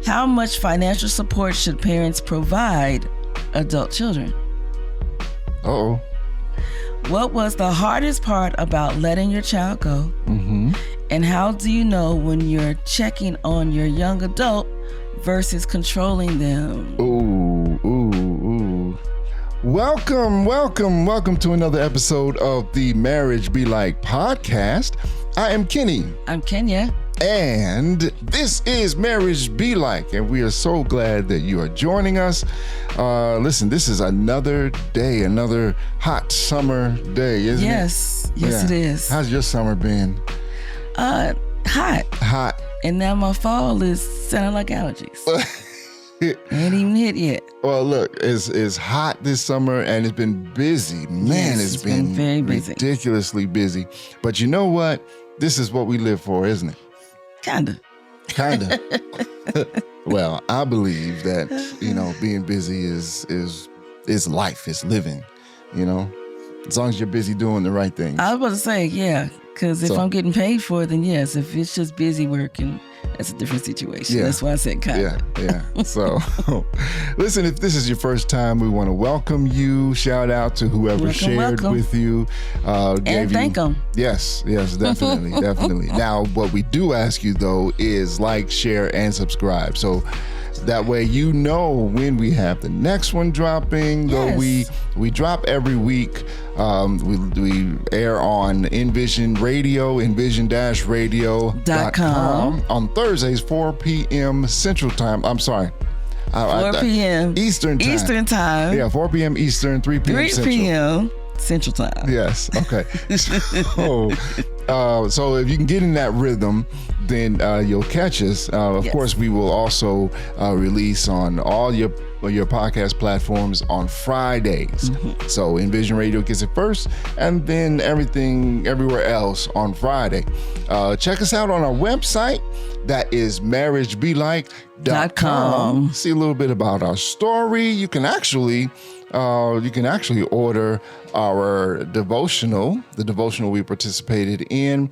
How much financial support should parents provide adult children? Uh-oh. What was the hardest part about letting your child go? Mm-hmm. And how do you know when you're checking on your young adult versus controlling them? Ooh. Welcome to another episode of the Marriage Be Like podcast. I am Kenny. I'm Kenya. And this is Marriage Be Like, and we are so glad that you are joining us. Listen, this is another day, another hot summer day, isn't it? Yes, it is. How's your summer been? Hot. And now my fall is sounding like allergies. Ain't even hit yet. Well, look, it's hot this summer and it's been busy. Man, yes, it's been very busy. Ridiculously busy. But you know what? This is what we live for, isn't it? Kinda. Well, I believe that, being busy is life, is living, as long as you're busy doing the right things. I was about to say, yeah, because if I'm getting paid for it, then yes. If it's just busy working, that's a different situation. Yeah. That's why I said kinda. Yeah. So, listen, if this is your first time, we want to welcome you. Shout out to whoever shared with you. And thank them. Yes, definitely. Now, what we do ask you, though, is like, share, and subscribe. So that way you know when we have the next one dropping. Though we drop every week. We air on Envision Radio, envision-radio.com on Thursdays, 4 p.m. Central Time. I'm sorry. 4 p.m. Eastern Time. Yeah, 4 p.m. Eastern, 3 p.m. 3 p.m. Central Time. Yes. Okay. So if you can get in that rhythm, then you'll catch us. Of course, we will also release on all your podcast platforms on Fridays. Mm-hmm. So Envision Radio gets it first, and then everything everywhere else on Friday. Check us out on our website. That is marriagebelike.com. See a little bit about our story. You can actually order our devotional. The devotional we participated in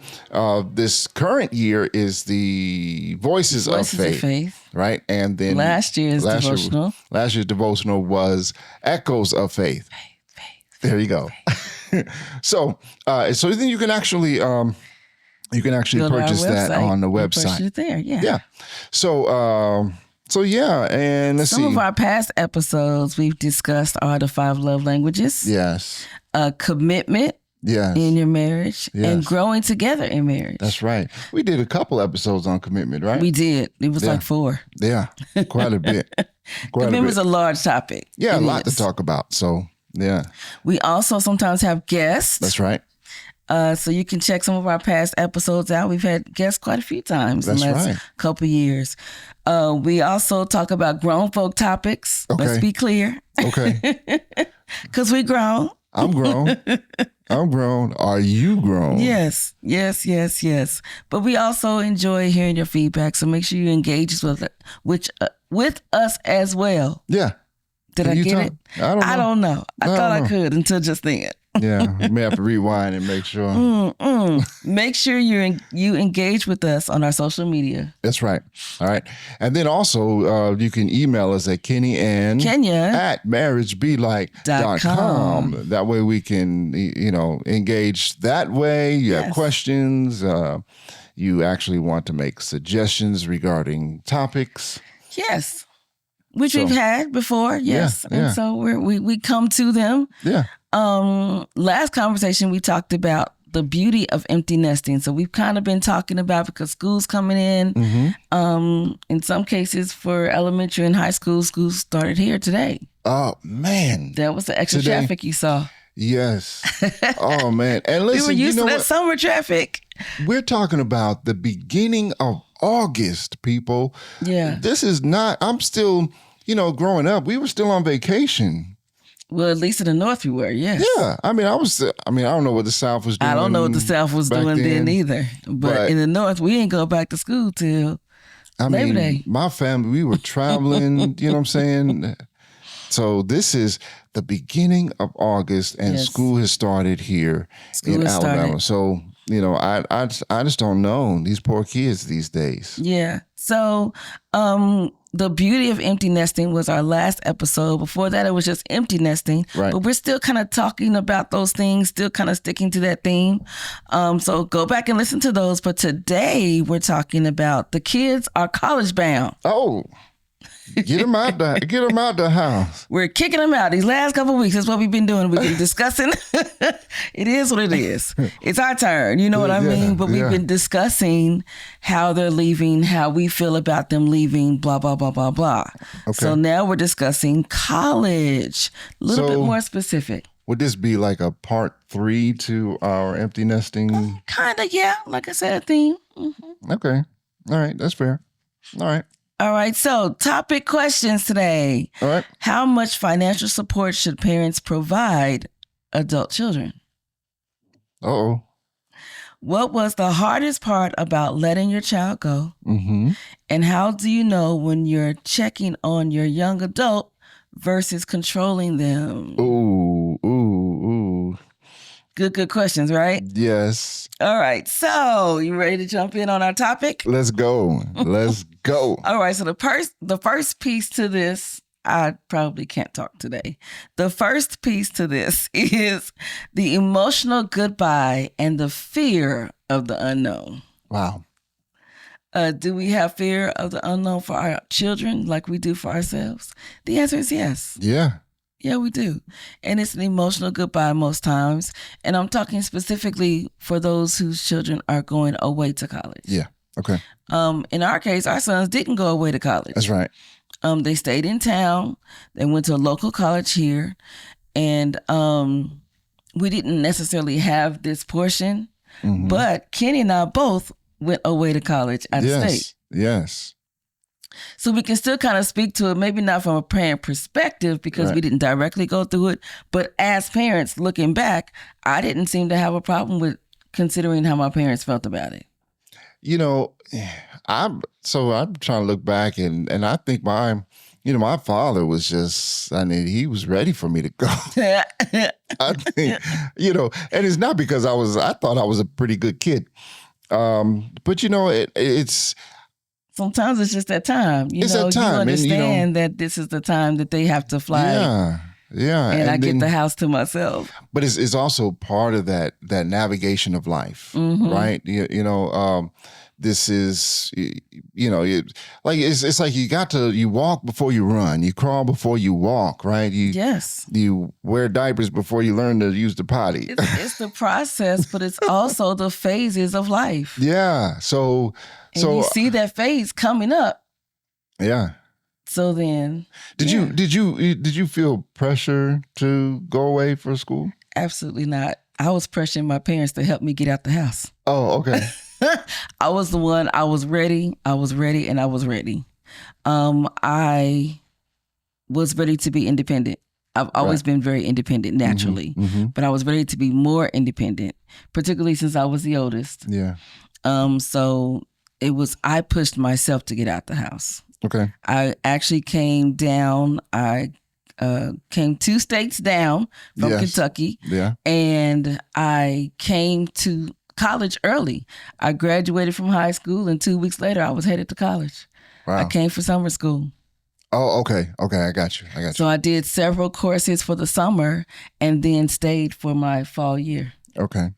this current year is the Voices of Faith. Right? And then last year's devotional was Echoes of Faith. Faith. There you go. So then you can actually purchase that on the website. Purchase it there, yeah. Yeah. And let's see. Some of our past episodes we've discussed are the 5 love languages. Yes. Commitment. Yes. In your marriage. Yes. And growing together in marriage. That's right. We did a couple episodes on commitment, right? We did. It was like 4. Yeah. Quite a bit. Commitment's a large topic. Yeah, a lot to talk about. So, yeah. We also sometimes have guests. That's right. So you can check some of our past episodes out. We've had guests quite a few times in the last couple of years. We also talk about grown folk topics. Okay. Let's be clear. Okay. Because we grown. I'm grown. Are you grown? Yes. But we also enjoy hearing your feedback. So make sure you engage with us as well. Yeah. Did I get it? I don't know. I thought I could until just then. Yeah, you may have to rewind and make sure. Make sure you engage with us on our social media. That's right. All right. And then also you can email us at Kenya at marriagebelike.com. That way we can, engage that way. You have questions. You actually want to make suggestions regarding topics. Yes. Which we've had before. Yes. Yeah, and so we come to them. Yeah. Last conversation we talked about the beauty of empty nesting. So we've kind of been talking about because school's coming in. Mm-hmm. In some cases for elementary and high school, schools started here today. Oh man, that was the extra traffic you saw. Yes. Oh man, and listen, we were used to that summer traffic. We're talking about the beginning of August, people. Yeah, this is not. I'm still, growing up, we were still on vacation. Well, at least in the North we were, yes. Yeah. I don't know what the South was doing. I don't know what the South was doing then either. But in the North, we didn't go back to school till Labor Day. My family, we were traveling, you know what I'm saying? So this is the beginning of August and school has started here in Alabama. So I just don't know these poor kids these days. Yeah. So, the beauty of empty nesting was our last episode. Before that, it was just empty nesting. Right. But we're still kind of talking about those things, still kind of sticking to that theme. So go back and listen to those. But today we're talking about the kids are college bound. Oh, get them out the house. We're kicking them out these last couple of weeks. That's what we've been doing. We've been discussing. It is what it is. It's our turn. You know what I mean? But we've been discussing how they're leaving, how we feel about them leaving, blah, blah, blah, blah, blah. Okay. So now we're discussing college. A little bit more specific. Would this be like a part 3 to our empty nesting? Kind of, yeah. Like I said, a theme. Mm-hmm. Okay. All right. That's fair. All right. All right, so topic questions today. All right. How much financial support should parents provide adult children? Uh-oh. What was the hardest part about letting your child go? Mm-hmm. And how do you know when you're checking on your young adult versus controlling them? Ooh. Good questions, right? Yes. All right. So, you ready to jump in on our topic? Let's go. All right. So the first piece to this, I probably can't talk today. The first piece to this is the emotional goodbye and the fear of the unknown. Wow. Do we have fear of the unknown for our children like we do for ourselves? The answer is yes. Yeah. Yeah, we do. And it's an emotional goodbye most times. And I'm talking specifically for those whose children are going away to college. Yeah. Okay. In our case, our sons didn't go away to college. That's right. They stayed in town. They went to a local college here. And we didn't necessarily have this portion. Mm-hmm. But Kenny and I both went away to college out of state. Yes. So we can still kind of speak to it, maybe not from a parent perspective because we didn't directly go through it. But as parents, looking back, I didn't seem to have a problem with considering how my parents felt about it. I'm trying to look back and I think my father was just, he was ready for me to go. I think, and it's not because I thought I was a pretty good kid. But it's, sometimes it's just that time. You understand that this is the time that they have to fly. Yeah. And I get the house to myself. But it's also part of that navigation of life, right? This is, it's like you walk before you run, you crawl before you walk, right? You wear diapers before you learn to use the potty. It's the process, but it's also the phases of life. Yeah. So you see that phase coming up. Yeah. So then, did you feel pressure to go away for school? Absolutely not. I was pressuring my parents to help me get out the house. Oh, okay. I was the one. I was ready, and I was ready. I was ready to be independent. I've always been very independent naturally, but I was ready to be more independent, particularly since I was the oldest. Yeah. So I pushed myself to get out the house. Okay. I actually came down. I came 2 states down from Kentucky. Yeah. And I came to college early. I graduated from high school, and 2 weeks later, I was headed to college. Wow. I came for summer school. Oh, okay. Okay, I got you. So I did several courses for the summer and then stayed for my fall year. Okay.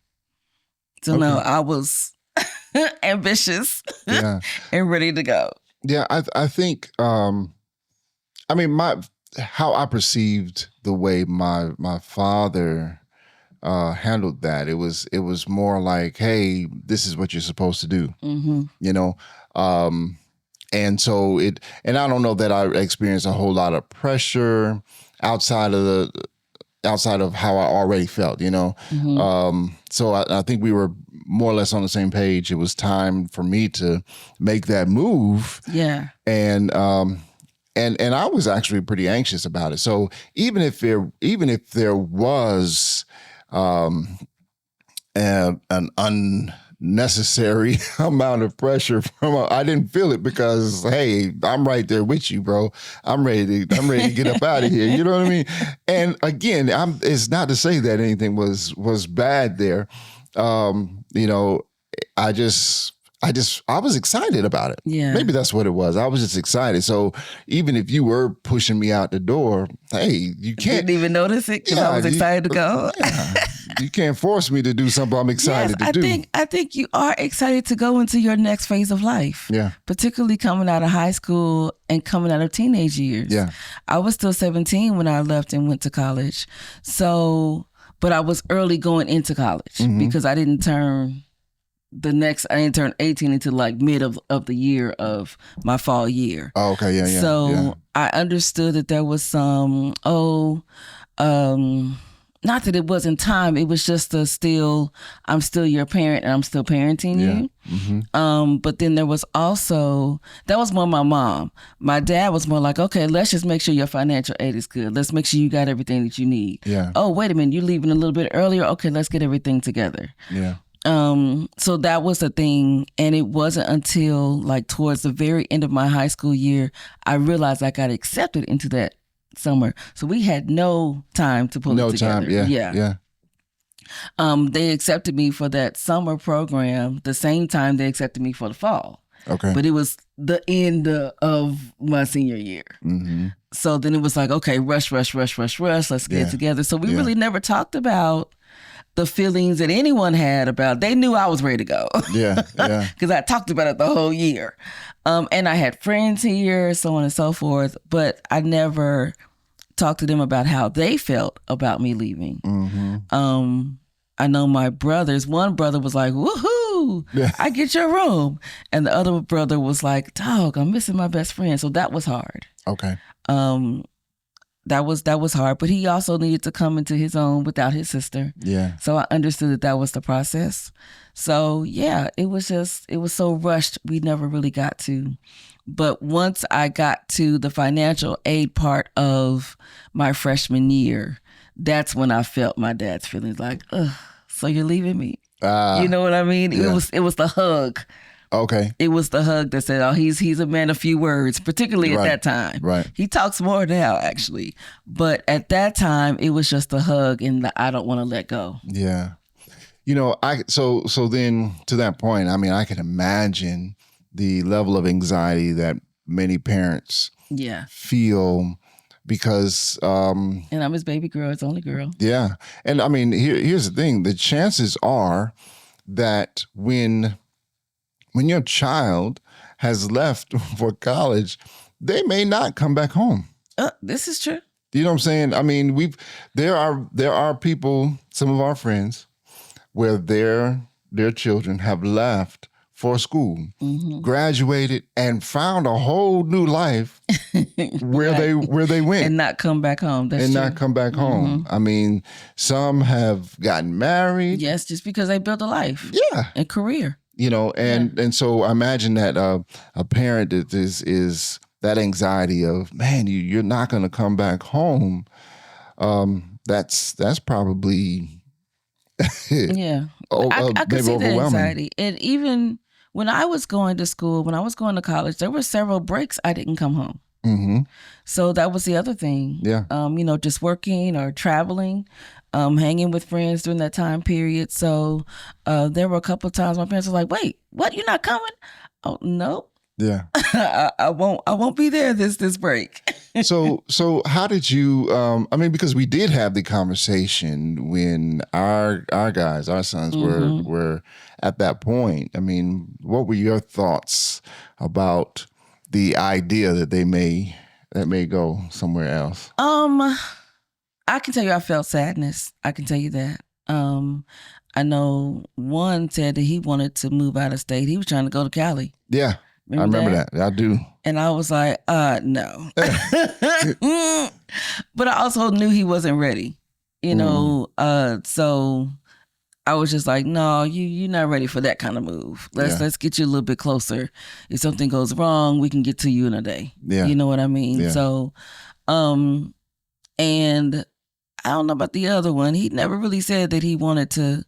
So now I was ambitious and ready to go. Yeah, I think, how I perceived the way my father handled that, it was more like, hey, this is what you're supposed to do, and so and I don't know that I experienced a whole lot of pressure outside of how I already felt, so I think we were more or less on the same page. It was time for me to make that move. Yeah. And I was actually pretty anxious about it. So even if there was an unnecessary amount of pressure I didn't feel it because, hey, I'm right there with you, bro. I'm ready to get up out of here. You know what I mean? And again, it's not to say that anything was bad there. you know, I was excited about it. Yeah. Maybe that's what it was. I was just excited. So even if you were pushing me out the door, hey, you can't. Didn't even notice it because I was excited to go. Yeah. You can't force me to do something I'm excited to do. I think you are excited to go into your next phase of life. Yeah. Particularly coming out of high school and coming out of teenage years. Yeah. I was still 17 when I left and went to college. So, but I was early going into college because I didn't turn 18 until like mid of the year of my fall year. Oh, okay, yeah. So I understood that there was some, not that it wasn't time, it was just I'm still your parent and I'm still parenting you. Mm-hmm. But then there was also, that was more my mom. My dad was more like, okay, let's just make sure your financial aid is good. Let's make sure you got everything that you need. Yeah. Oh, wait a minute, you're leaving a little bit earlier. Okay, let's get everything together. Yeah. So that was the thing. And it wasn't until like towards the very end of my high school year, I realized I got accepted into that summer. So we had no time to pull it together. No time, yeah. They accepted me for that summer program the same time they accepted me for the fall. Okay. But it was the end of my senior year. Mm-hmm. So then it was like, okay, rush, let's get it together. So we really never talked about the feelings that anyone had about, they knew I was ready to go. Yeah. Because I talked about it the whole year. And I had friends here, so on and so forth, but I never talked to them about how they felt about me leaving. Mm-hmm. I know my brothers, one brother was like, woohoo, I get your room. And the other brother was like, dog, I'm missing my best friend. So that was hard. Okay. That was hard, but he also needed to come into his own without his sister. Yeah. So I understood that was the process. So yeah, it was so rushed. We never really got to. But once I got to the financial aid part of my freshman year, that's when I felt my dad's feelings like, ugh, so you're leaving me. You know what I mean? Yeah. It was the hug. Okay. It was the hug that said, oh, he's a man of few words, particularly at that time. Right. He talks more now, actually. But at that time, it was just a hug and the, I don't want to let go. Yeah. You know, so then to that point, I mean, I can imagine the level of anxiety that many parents feel because... and I'm his baby girl, his only girl. Yeah. And I mean, here's the thing. The chances are that when your child has left for college, they may not come back home. This is true. You know what I'm saying? I mean, there are people, some of our friends, where their children have left for school, graduated, and found a whole new life where they went and not come back home. That's true. Not come back home. I mean, some have gotten married. Yes, just because they built a life. Yeah, and career. You know, and so I imagine that a parent that is that anxiety of, man, you're not going to come back home. That's probably I could see the anxiety. And even when I was going to school, when I was going to college, there were several breaks I didn't come home. Mm-hmm. So that was the other thing. Yeah. Just working or traveling. Hanging with friends during that time period. So there were a couple of times my parents were like, wait, what? You're not coming? Oh, no. Yeah. I won't be there this break. So how did you, I mean, because we did have the conversation when our sons were at that point. I mean, what were your thoughts about the idea that they may go somewhere else? I can tell you I felt sadness. I can tell you that. I know one said that he wanted to move out of state. He was trying to go to Cali. Yeah, I remember that. I do. And I was like, no. But I also knew he wasn't ready, so I was just like, no, you're not ready for that kind of move. Let's get you a little bit closer. If something goes wrong, we can get to you in a day. Yeah. You know what I mean? Yeah. So, and I don't know about the other one. He never really said that he wanted to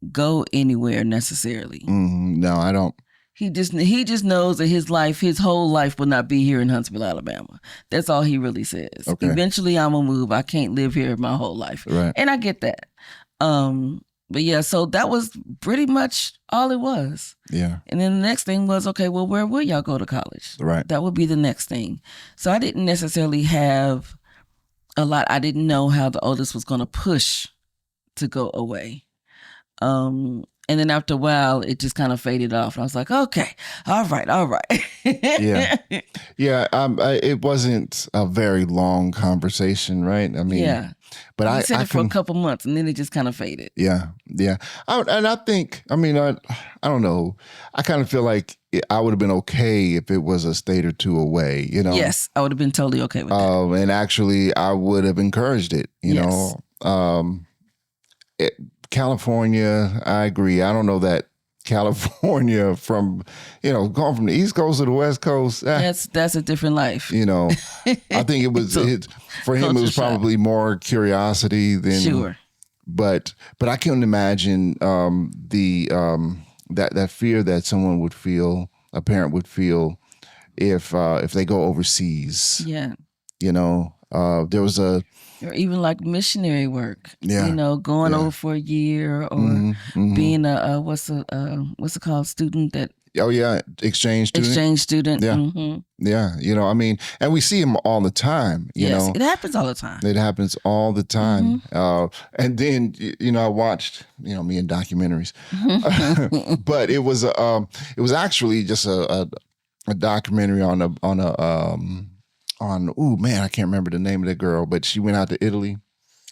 go anywhere necessarily. No, I don't. He just knows that his whole life will not be here in Huntsville, Alabama. That's all he really says. Okay. Eventually I'm gonna move. I can't live here my whole life. Right. And I get that. But yeah, so that was pretty much all it was. Yeah. And then the next thing was, okay, well, where will y'all go to college? Right. That would be the next thing. So I didn't necessarily have a lot. I didn't know how the oldest was going to push to go away. And then after a while, it just kind of faded off. And I was like, okay, all right. Yeah. It wasn't a very long conversation, right? I mean, yeah. But I said it for a couple months, and then it just kind of faded. Yeah. I think, I don't know. I kind of feel like I would have been okay if it was a state or two away, you know? Yes, I would have been totally okay with that. And actually, I would have encouraged it, you know? California, I agree. I don't know that California from, going from the East Coast to the West Coast. That's a different life. I think it was, for him, it was probably more curiosity than. Sure. But I can't imagine that fear that someone would feel, a parent would feel, if they go overseas. Yeah. There was or even like missionary work. Yeah. Going over for a year, or being a what's it called, student that. Oh yeah, exchange student. Yeah. Mm-hmm. Yeah. And we see them all the time. Yes, it happens all the time. It happens all the time. Mm-hmm. And then I watched me in documentaries, but it was actually just a documentary on I can't remember the name of the girl, but she went out to Italy.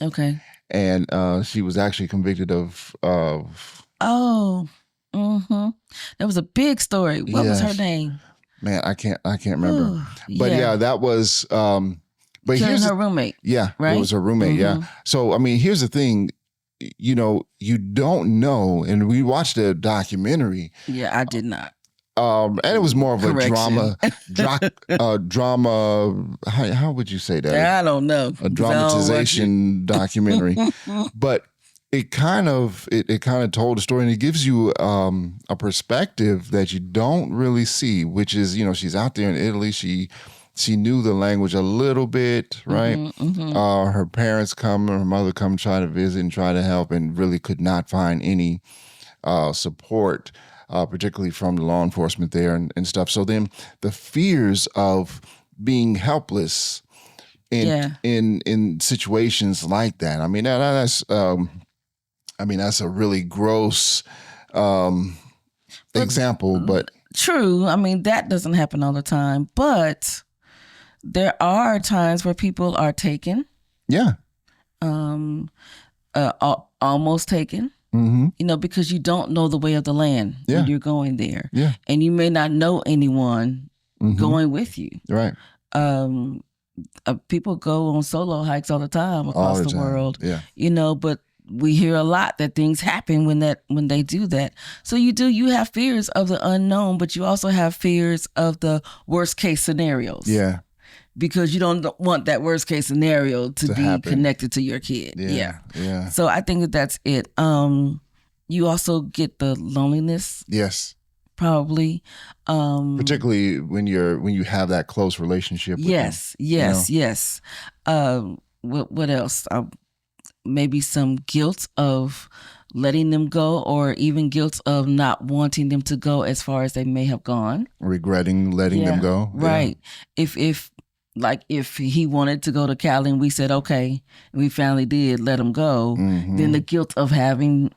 Okay. And she was actually convicted of. Oh. Mm-hmm. That was a big story. What was her name? Man, I can't remember. Ooh, but yeah, that was. But here's her roommate. Yeah, right. It was her roommate. Mm-hmm. Yeah. So here's the thing. You don't know, and we watched a documentary. Yeah, I did not. And it was more of a drama. How would you say that? I don't know. A dramatization documentary, but it kind of told a story, and it gives you a perspective that you don't really see, which is she's out there in Italy. She knew the language a little bit, right? Mm-hmm. Her parents come, her mother come, try to visit and try to help, and really could not find any support. Particularly from the law enforcement there and stuff. So then the fears of being helpless in situations like that. That's a really gross example, but true. That doesn't happen all the time, but there are times where people are taken. Yeah. Almost taken. Mm-hmm. Because you don't know the way of the land when you're going there. Yeah. And you may not know anyone going with you. Right. People go on solo hikes all the time across the world. Yeah. But we hear a lot that things happen when they do that. So you have fears of the unknown, but you also have fears of the worst case scenarios. Yeah. Because you don't want that worst case scenario to be happen. Connected to your kid. Yeah. So I think that's it. You also get the loneliness. Yes. Probably. Particularly when you have that close relationship with them. Yes. What else? Maybe some guilt of letting them go, or even guilt of not wanting them to go as far as they may have gone. Regretting letting them go. Right. Yeah. If he wanted to go to Cali and we said, okay, and we finally did let him go, then the guilt of having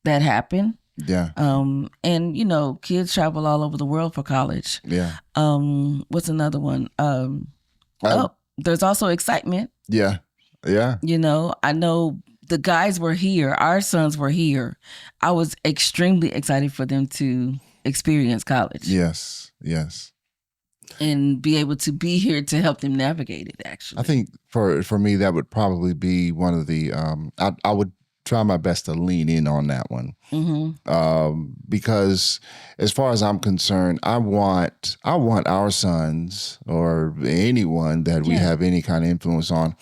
that happen. Yeah. And kids travel all over the world for college. Yeah. What's another one? There's also excitement. Yeah. Yeah. I know the guys were here. Our sons were here. I was extremely excited for them to experience college. Yes. And be able to be here to help them navigate it, actually. I think for me, that would probably be one of the, I would try my best to lean in on that one. Mm-hmm. Because as far as I'm concerned, I want our sons, or anyone that we have any kind of influence on,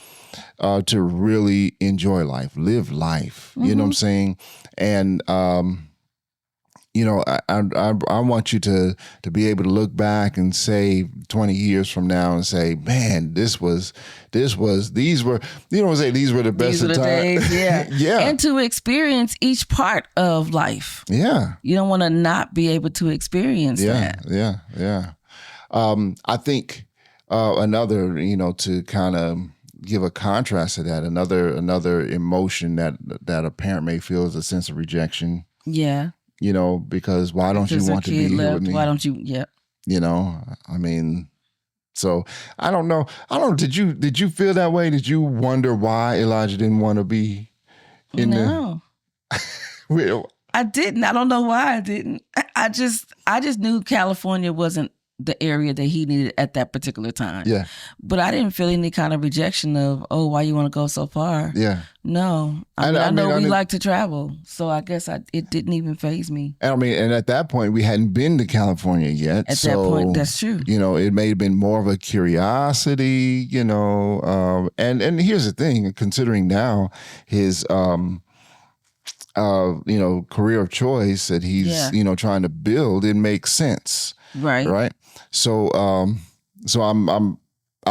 to really enjoy life, live life. You know what I'm saying? And you know, I want you to be able to look back and say 20 years from now and say, man, these were the best of times. Days, yeah. Yeah. And to experience each part of life. Yeah. You don't want to not be able to experience that. Yeah. I think another, you know, to kind of give a contrast to that, another emotion that a parent may feel is a sense of rejection. Yeah. You know, because why don't you want to be here with me? Why don't you? Yeah. You know, I mean, so I don't know. Did you feel that way? Did you wonder why Elijah didn't want to be in No. I didn't. I don't know why I didn't. I just knew California wasn't the area that he needed at that particular time. Yeah. But I didn't feel any kind of rejection of, oh, why you want to go so far? Yeah. No. I know we like to travel, so I guess it didn't even faze me. And at that point, we hadn't been to California yet. At that point, that's true. You know, it may have been more of a curiosity, you know, and here's the thing, considering now his, you know, career of choice that he's, you know, trying to build, it makes sense. Right. So, I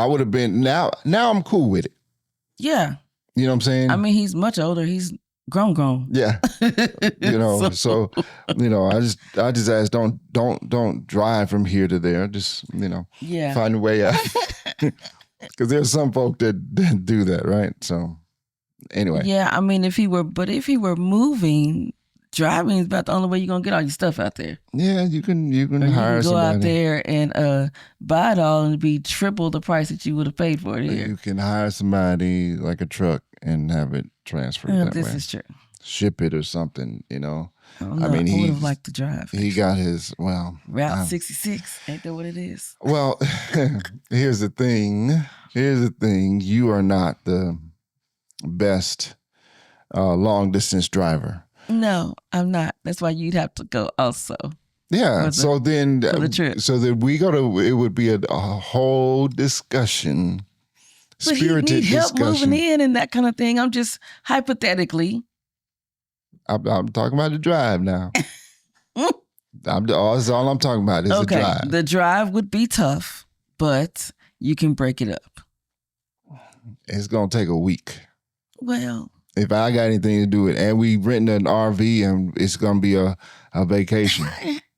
would have been now I'm cool with it. Yeah. You know what I'm saying? I mean, he's much older. He's grown. Yeah. You know, so you know, I just ask, don't drive from here to there. Just, you know, find a way out. Because there's some folk that do that, right? So anyway. Yeah, I mean, if he were moving, driving is about the only way you're gonna get all your stuff out there. Yeah, you can hire somebody. Go out there and buy it all and it'd be triple the price that you would have paid for it here. You can hire somebody like a truck and have it transferred that way. This is true. Ship it or something, you know. I mean, he would have liked to drive. He got his Route 66. Ain't that what it is? Well, here's the thing. You are not the best long distance driver. No, I'm not. That's why you'd have to go also. Yeah. So then we go to, it would be a whole discussion. But spirited he need help moving in and that kind of thing. I'm just hypothetically. I'm talking about the drive now. That's all I'm talking about is the drive. The drive would be tough, but you can break it up. It's going to take a week. Well. If I got anything to do with it, and we renting an RV and it's going to be a vacation.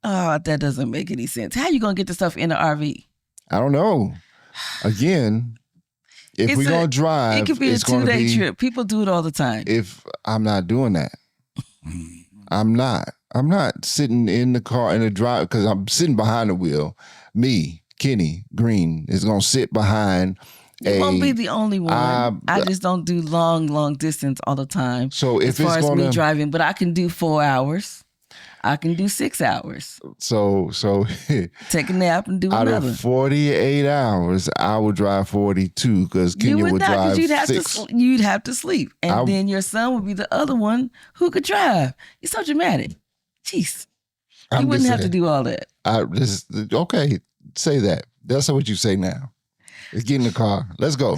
Oh, that doesn't make any sense. How you going to get the stuff in the RV? I don't know. Again, if we're going to drive, it could be a 2-day trip. People do it all the time. If I'm not doing that, I'm not sitting in the car in the drive because I'm sitting behind the wheel. Me, Kenny Green, is going to sit behind. You won't be the only one. I just don't do long distance all the time. So if as far as me driving, but I can do 4 hours. I can do 6 hours. So take a nap and do another. Out of 48 hours, I would drive 42 because Kenya would drive 6. You'd have to sleep, and then your son would be the other one who could drive. You're so dramatic. Jeez, you wouldn't have to do all that. Okay, say that. That's what you say now. Let's get in the car. Let's go.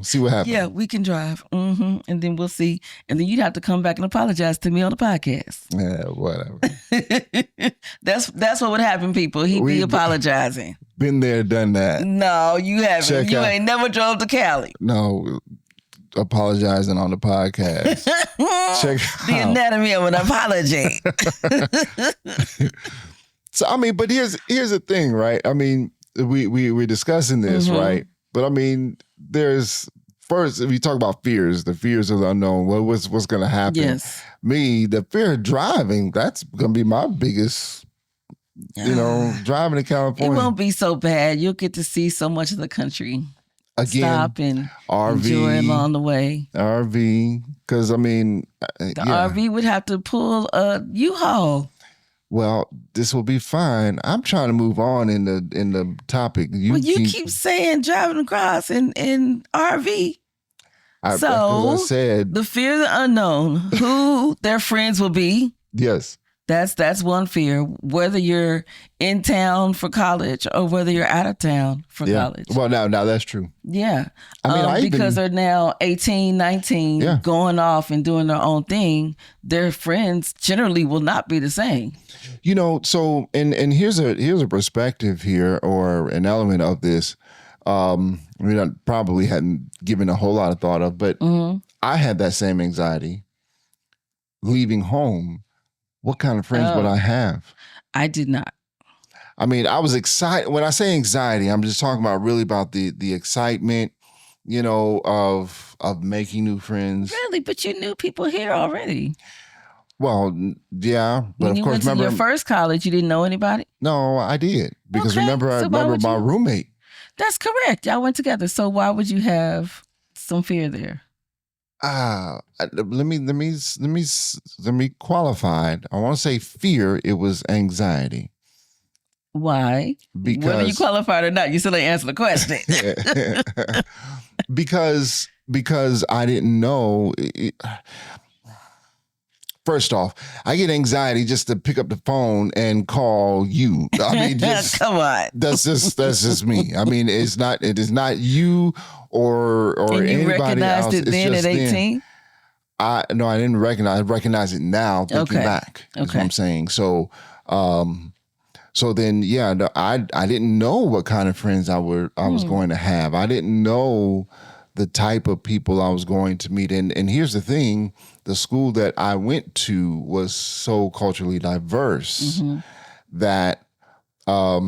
See what happens. Yeah, we can drive. And then we'll see. And then you'd have to come back and apologize to me on the podcast. Yeah, whatever. That's what would happen, people. He'd be apologizing. Been there, done that. No, you haven't. Ain't never drove to Cali. No, apologizing on the podcast. Check the anatomy of an apology. So, I mean, but here's the thing, right? I mean, we're discussing this, right? But I mean, there's first, if you talk about fears, the fears of the unknown, what's going to happen? Yes. Me, the fear of driving, that's going to be my biggest, driving to California. It won't be so bad. You'll get to see so much of the country. Again, stop and enjoy along the way. RV, because I mean, the RV would have to pull a U-Haul. Well, this will be fine. I'm trying to move on in the topic. You keep saying driving across in RV. As I said, the fear of the unknown, who their friends will be. Yes. That's one fear, whether you're in town for college or whether you're out of town for college. Well, now that's true. Yeah. Because they're now 18, 19, going off and doing their own thing, their friends generally will not be the same. So and here's a perspective here, or an element of this. I probably hadn't given a whole lot of thought of, but I had that same anxiety leaving home. What kind of friends would I have? I did not. I mean, I was excited. When I say anxiety, I'm just talking about the excitement, of making new friends. Really? But you knew people here already. Well, yeah, but when of course, remember your first college, you didn't know anybody? No, I did, because I remember my roommate. That's correct. Y'all went together. So why would you have some fear there? Let me qualify. I want to say fear. It was anxiety. Why? Because whether you qualified or not, you still ain't answer the question. because I didn't know. First off, I get anxiety just to pick up the phone and call you. I mean, come on. That's just me. I mean, it is not you or and you anybody recognized else. It then at 18? I didn't recognize. I recognize it now, thinking back. That's what I'm saying. So, then, I didn't know what kind of friends I was going to have. I didn't know the type of people I was going to meet. And here's the thing: the school that I went to was so culturally diverse that I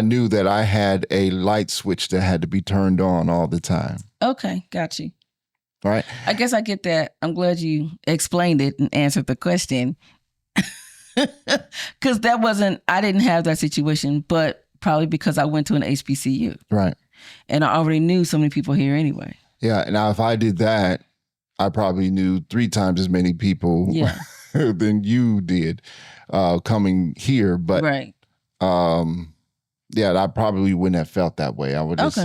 knew that I had a light switch that had to be turned on all the time. Okay, got you. All right. I guess I get that. I'm glad you explained it and answered the question. Because I didn't have that situation, but probably because I went to an HBCU. Right. And I already knew so many people here anyway. Yeah. Now, if I did that, I probably knew 3 times as many people than you did coming here. But right. I probably wouldn't have felt that way. I would just,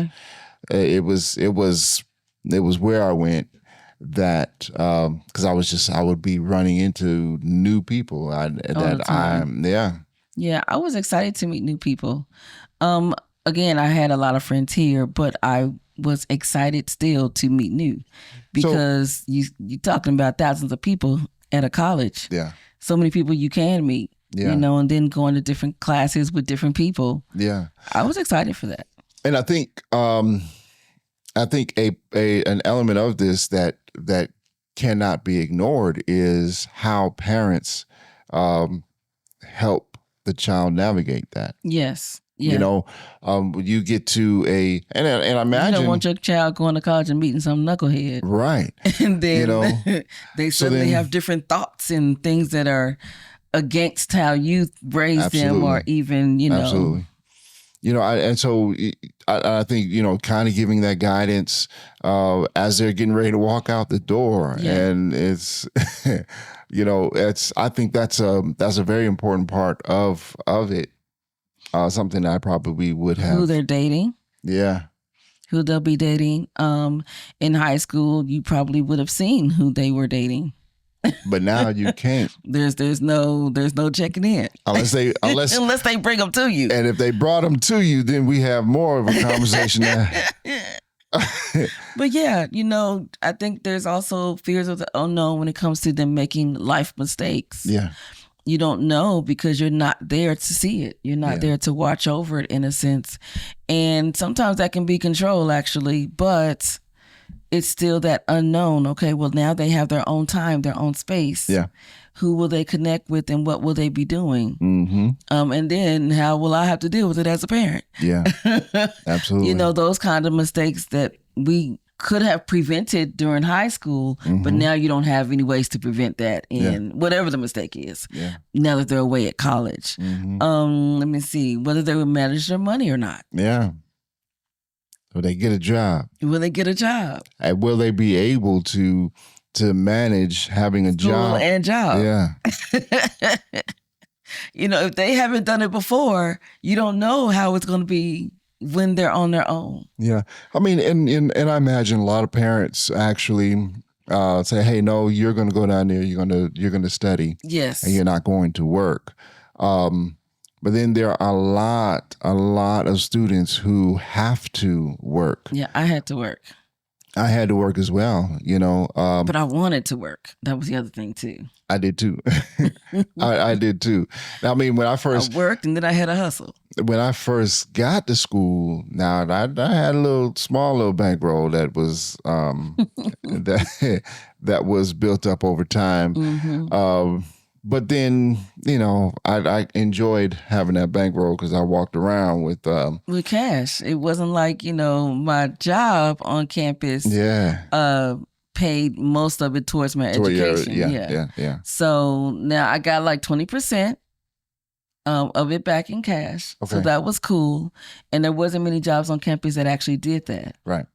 it was where I went that, because I would be running into new people Yeah, I was excited to meet new people. Again, I had a lot of friends here, but I was excited still to meet new, because you're talking about thousands of people at a college. Yeah. So many people you can meet. Yeah. And then going to different classes with different people. Yeah. I was excited for that. And I think an element of this that cannot be ignored is how parents help the child navigate that. Yes. Yeah. You get to and I imagine you don't want your child going to college and meeting some knucklehead. Right. And then they suddenly have different thoughts and things that are against how you raised them, or even, Absolutely. I think, kind of giving that guidance as they're getting ready to walk out the door. Yeah. And it's, I think that's a very important part of it. Something that I probably would have. Who they're dating. Yeah. Who they'll be dating. In high school, you probably would have seen who they were dating. But now you can't. There's no checking in unless they bring them to you. And if they brought them to you, then we have more of a conversation. But yeah, I think there's also fears of the unknown when it comes to them making life mistakes. Yeah. You don't know because you're not there to see it. You're not there to watch over it, in a sense. And sometimes that can be control, actually, but it's still that unknown. Okay, well, now they have their own time, their own space. Yeah. Who will they connect with, and what will they be doing? Mm-hmm. And then how will I have to deal with it as a parent? Yeah, absolutely. Those kind of mistakes that we could have prevented during high school, but now you don't have any ways to prevent that in whatever the mistake is. Yeah. Now that they're away at college. Let me see, whether they will manage their money or not. Yeah. Will they get a job? Will they get a job? And will they be able to manage having a School and job? Yeah. If they haven't done it before, you don't know how it's going to be when they're on their own. Yeah. I mean, and I imagine a lot of parents actually say, hey, no, you're going to go down there. You're going to study. Yes. And you're not going to work. But then there are a lot of students who have to work. Yeah, I had to work. I had to work as well, but I wanted to work. That was the other thing too. I did too. I did too. I mean, when I worked and then I had a hustle. When I first got to school, now I had a small little bankroll that was that was built up over time. Mm-hmm. But then, I enjoyed having that bankroll because I walked around with cash. It wasn't like, my job on campus paid most of it towards my education. Yeah. So now I got like 20% of it back in cash. Okay. So that was cool. And there wasn't many jobs on campus that actually did that. Right.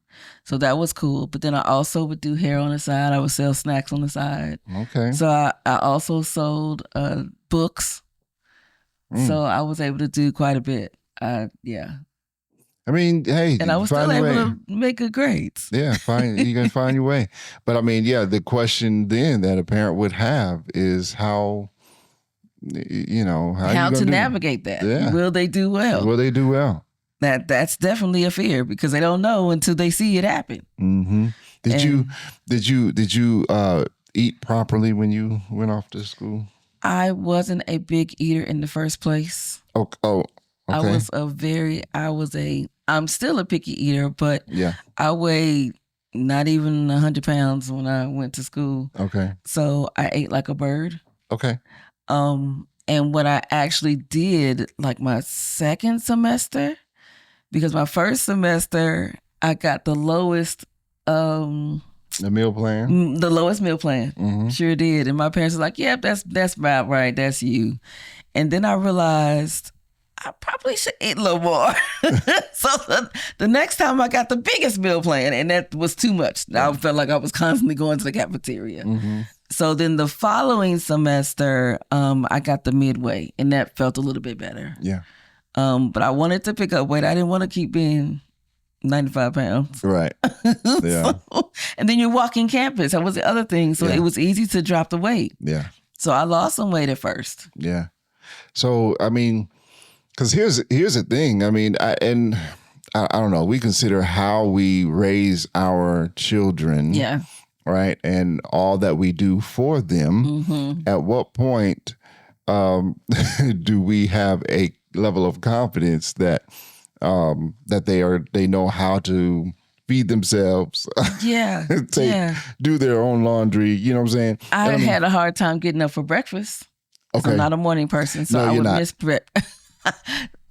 So that was cool. But then I also would do hair on the side. I would sell snacks on the side. Okay. So I also sold books. So I was able to do quite a bit. Yeah. I mean, hey, and I was still able to make good grades. Yeah, you can find your way. But I mean, yeah, the question then that a parent would have is how to navigate that. Yeah. Will they do well? Will they do well? That's definitely a fear because they don't know until they see it happen. Mm-hmm. Did you eat properly when you went off to school? I wasn't a big eater in the first place. Oh, okay. I'm still a picky eater, but I weighed not even 100 pounds when I went to school. Okay. So I ate like a bird. Okay. And what I actually did, like my second semester, because my first semester I got the lowest the meal plan? The lowest meal plan. Mm-hmm. Sure did. And my parents were like, yep, that's about right. That's you. And then I realized I probably should eat a little more. So the next time I got the biggest meal plan, and that was too much. I felt like I was constantly going to the cafeteria. Mm-hmm. So then the following semester, I got the midway, and that felt a little bit better. Yeah. But I wanted to pick up weight. I didn't want to keep being 95 pounds. Right. Yeah. And then you're walking campus. That was the other thing. So it was easy to drop the weight. Yeah. So I lost some weight at first. Yeah. So, I mean, because here's the thing. I mean, I don't know. We consider how we raise our children. Yeah. Right. And all that we do for them. Mm-hmm. At what point do we have a level of confidence that they know how to feed themselves? Yeah. Do their own laundry. You know what I'm saying? I had a hard time getting up for breakfast. Okay. I'm not a morning person, so I would miss prep.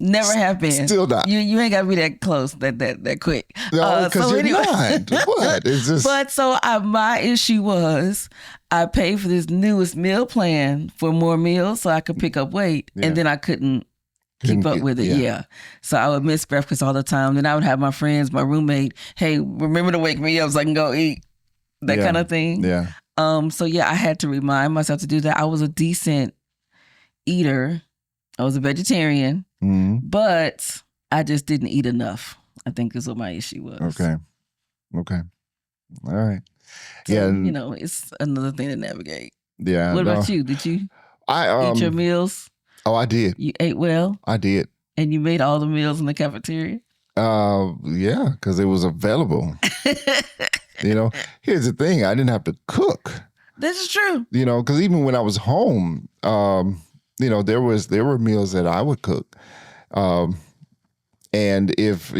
Never have been. Still not. You ain't got to be that close that quick. No, because you're not. What? It's just... But so my issue was I paid for this newest meal plan for more meals so I could pick up weight, and then I couldn't keep up with it. Yeah. So I would miss breakfast all the time. Then I would have my friends, my roommate, hey, remember to wake me up so I can go eat. That kind of thing. Yeah. So I had to remind myself to do that. I was a decent eater. I was a vegetarian, but I just didn't eat enough, I think is what my issue was. Okay. All right. So, it's another thing to navigate. Yeah. What about you? Did you eat your meals? Oh, I did. You ate well? I did. And you made all the meals in the cafeteria? Yeah, because it was available. Here's the thing. I didn't have to cook. This is true. Because even when I was home, there were meals that I would cook. And if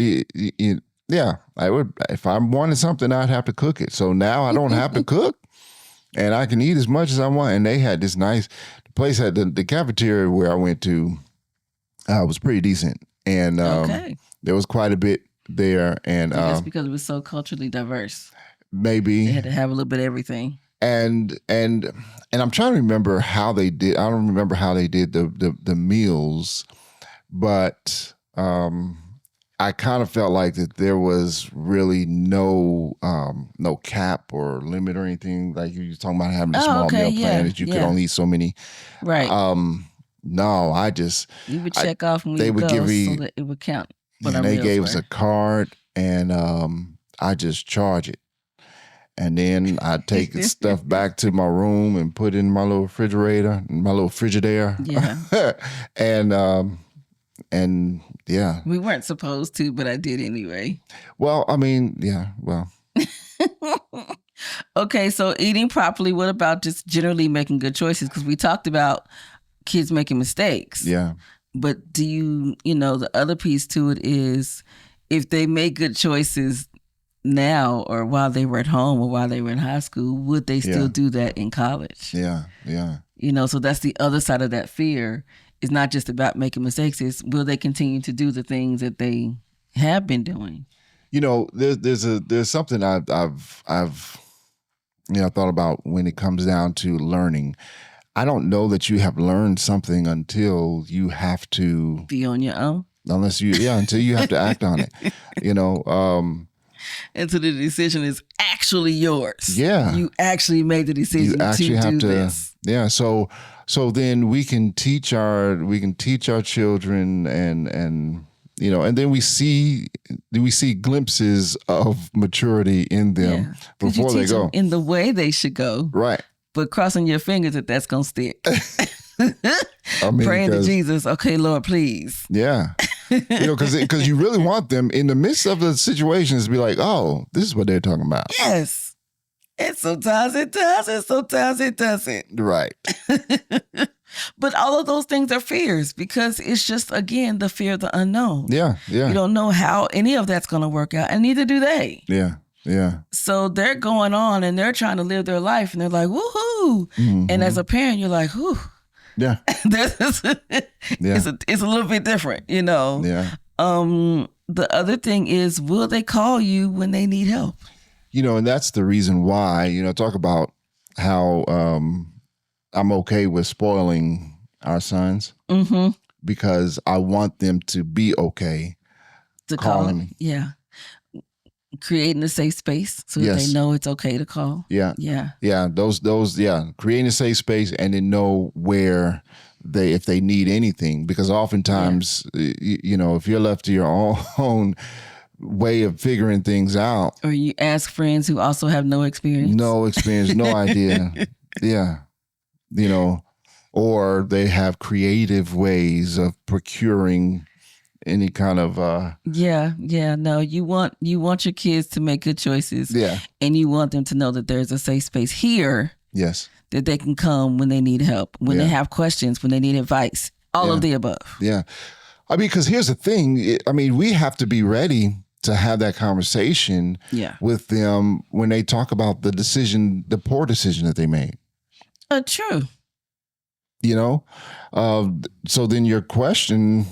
I wanted something, I'd have to cook it. So now I don't have to cook and I can eat as much as I want. And they had this nice place at the cafeteria where I went to, was pretty decent. And there was quite a bit there. And that's because it was so culturally diverse. Maybe. They had to have a little bit of everything. And I'm trying to remember how they did. I don't remember how they did the meals, but I kind of felt like that there was really no cap or limit or anything. Like you were talking about having a small meal plan that you could only eat so many. Right. No, I just you would check off when you go so that it would count. And they gave us a card, and I just charge it. And then I take stuff back to my room and put in my little refrigerator, my little Frigidaire. Yeah. and yeah. We weren't supposed to, but I did anyway. Well, I mean, yeah, well. Okay, so eating properly, what about just generally making good choices? Because we talked about kids making mistakes. Yeah. But do you know, the other piece to it is if they make good choices now or while they were at home or while they were in high school, would they still do that in college? Yeah, yeah. So that's the other side of that fear. It's not just about making mistakes. It's will they continue to do the things that they have been doing? There's something I've thought about when it comes down to learning. I don't know that you have learned something until you have to be on your own. Until you have to act on it. Until the decision is actually yours. Yeah. You actually made the decision to do this. Yeah. So then we can teach our children and and then we see glimpses of maturity in them before they go in the way they should go. Right. But crossing your fingers that that's going to stick. Praying to Jesus, okay, Lord, please. Yeah. Because you really want them in the midst of the situations to be like, oh, this is what they're talking about. Yes. And sometimes it does, and sometimes it doesn't. Right. But all of those things are fears because it's just, again, the fear of the unknown. Yeah, yeah. You don't know how any of that's going to work out, and neither do they. Yeah. Yeah. So they're going on and they're trying to live their life and they're like, woohoo. Mm-hmm. And as a parent, you're like, whoo. Yeah. It's a little bit different, Yeah. The other thing is, will they call you when they need help? And that's the reason why, talk about how I'm okay with spoiling our sons because I want them to be okay to calling me. Yeah. Creating a safe space so that they know it's okay to call. Yeah. Yeah. Yeah. Those, creating a safe space and then know where if they need anything, because oftentimes, if you're left to your own way of figuring things out. Or you ask friends who also have no experience. No idea. Yeah. Or they have creative ways of procuring any kind of no, you want your kids to make good choices, and you want them to know that there's a safe space here, that they can come when they need help, when they have questions, when they need advice, all of the above. Because here's the thing, we have to be ready to have that conversation with them when they talk about the poor decision that they made. True. So then your question,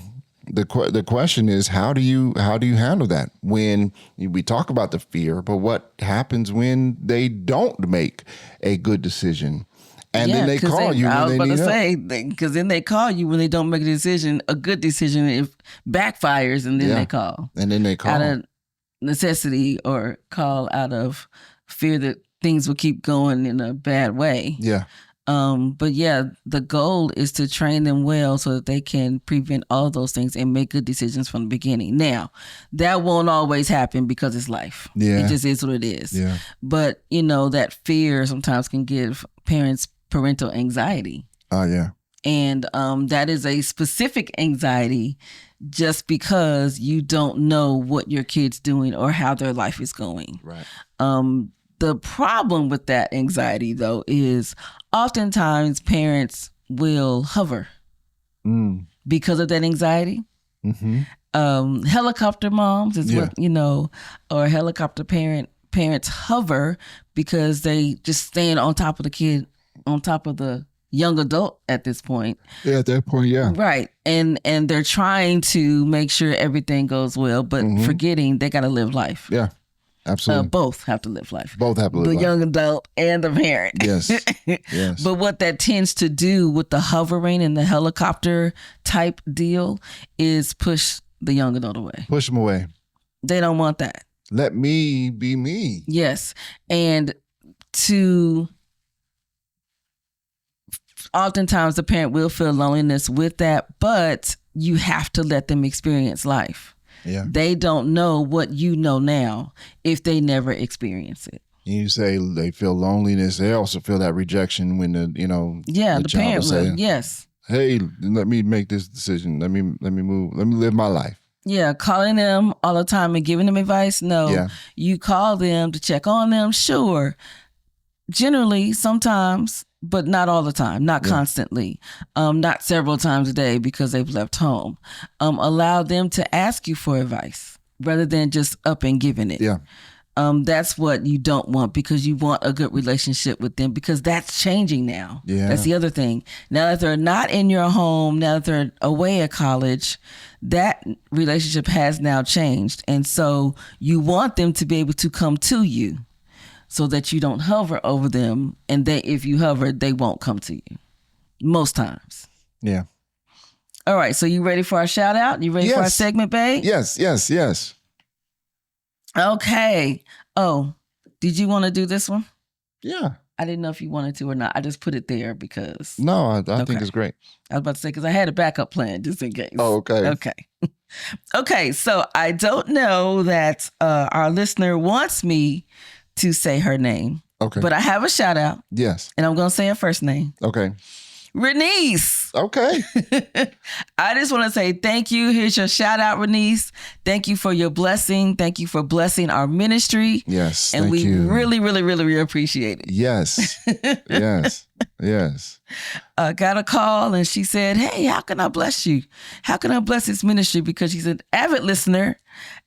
the question is, how do you handle that when we talk about the fear, but what happens when they don't make a good decision? And then they call you when they need help. Because then they call you when they don't make a good decision, it backfires, and then they call. And then they call. Out of necessity or call out of fear that things will keep going in a bad way. Yeah. But the goal is to train them well so that they can prevent all those things and make good decisions from the beginning. Now, that won't always happen because it's life. Yeah. It just is what it is. Yeah. But, that fear sometimes can give parents parental anxiety. Oh, yeah. And that is a specific anxiety just because you don't know what your kid's doing or how their life is going. Right. The problem with that anxiety, though, is oftentimes parents will hover because of that anxiety. Mm-hmm. Helicopter moms is what, or helicopter parents hover because they just stand on top of the kid, on top of the young adult at this point. Yeah, at that point, yeah. Right. And they're trying to make sure everything goes well, but forgetting they got to live life. Yeah. Absolutely. Both have to live life. Both have to live life. The young adult and the parent. Yes. Yes. But what that tends to do with the hovering and the helicopter type deal is push the young adult away. Push them away. They don't want that. Let me be me. Yes. And oftentimes the parent will feel loneliness with that, but you have to let them experience life. Yeah. They don't know what you know now if they never experience it. You say they feel loneliness. They also feel that rejection when the parent will. Yes. Hey, let me make this decision. Let me move. Let me live my life. Yeah, calling them all the time and giving them advice. No, you call them to check on them. Sure. Generally, sometimes, but not all the time, not constantly, not several times a day because they've left home. Allow them to ask you for advice rather than just up and giving it. Yeah. That's what you don't want, because you want a good relationship with them, because that's changing now. Yeah. That's the other thing. Now that they're not in your home, now that they're away at college, that relationship has now changed. And so you want them to be able to come to you so that you don't hover over them. And if you hover, they won't come to you most times. Yeah. All right. So you ready for our shout out? You ready for our segment, babe? Yes. Okay. Oh, did you want to do this one? Yeah. I didn't know if you wanted to or not. I just put it there because... No, I think it's great. I was about to say, because I had a backup plan just in case. Oh, okay. Okay, so I don't know that our listener wants me to say her name. Okay. But I have a shout out. Yes. And I'm going to say her first name. Okay. Renice. Okay. I just want to say thank you. Here's your shout out, Renice. Thank you for your blessing. Thank you for blessing our ministry. Yes. And we really, really, really, really appreciate it. Yes. Yes. Got a call and she said, hey, how can I bless you? How can I bless this ministry? Because she's an avid listener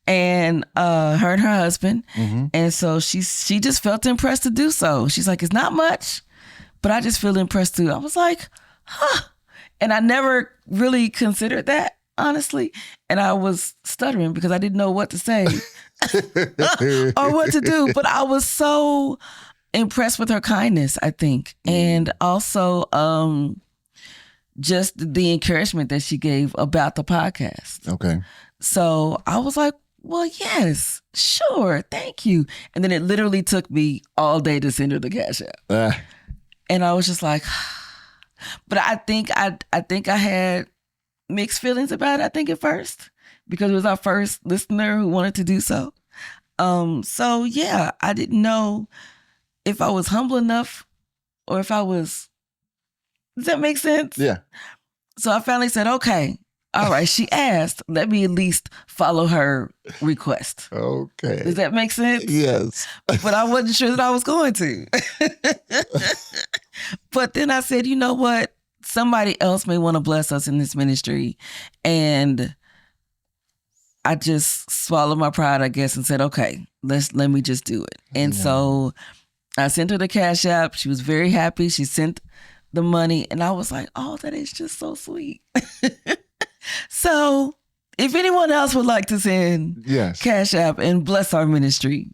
and her and her husband. Mm-hmm. And so she just felt impressed to do so. She's like, it's not much, but I just feel impressed too. I was like, huh. And I never really considered that, honestly. And I was stuttering because I didn't know what to say or what to do. But I was so impressed with her kindness, I think. And also just the encouragement that she gave about the podcast. Okay. So I was like, well, yes, sure. Thank you. And then it literally took me all day to send her the Cash App. And I was just like, but I think I had mixed feelings about it, I think, at first, because it was our first listener who wanted to do so. So yeah, I didn't know if I was humble enough or if I was, does that make sense? Yeah. So I finally said, okay, all right, she asked, let me at least follow her request. Okay. Does that make sense? Yes. But I wasn't sure that I was going to. But then I said, you know what? Somebody else may want to bless us in this ministry. And I just swallowed my pride, I guess, and said, okay, let me just do it. And so I sent her the Cash App. She was very happy. She sent the money. And I was like, oh, that is just so sweet. So if anyone else would like to send Cash App and bless our ministry,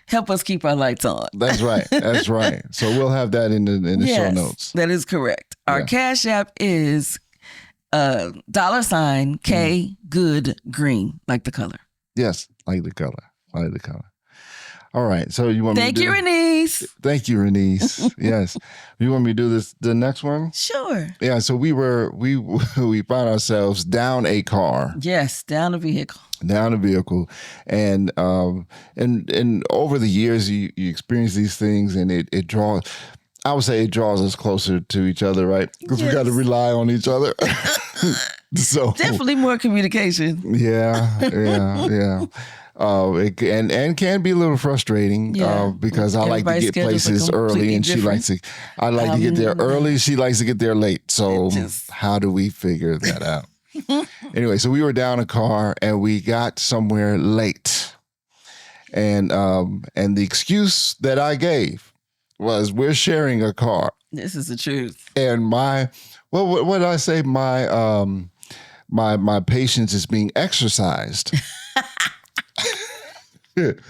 help us keep our lights on. That's right. That's right. So we'll have that in the show notes. That is correct. Our Cash App is $ K Good Green, like the color. Yes, like the color. I like the color. All right. So you want me to Thank you, Renice. Thank you, Renice. Yes. You want me to do the next one? Sure. Yeah. So we found ourselves down a car. Yes, down a vehicle. Down a vehicle. And over the years you experience these things, and it draws, I would say it draws us closer to each other, right? Because we got to rely on each other. So definitely more communication. Yeah. It can be a little frustrating because I like to get places early, and I like to get there early. She likes to get there late. So how do we figure that out? Anyway, so we were down a car and we got somewhere late, and the excuse that I gave was we're sharing a car. This is the truth. And what did I say? My patience is being exercised. That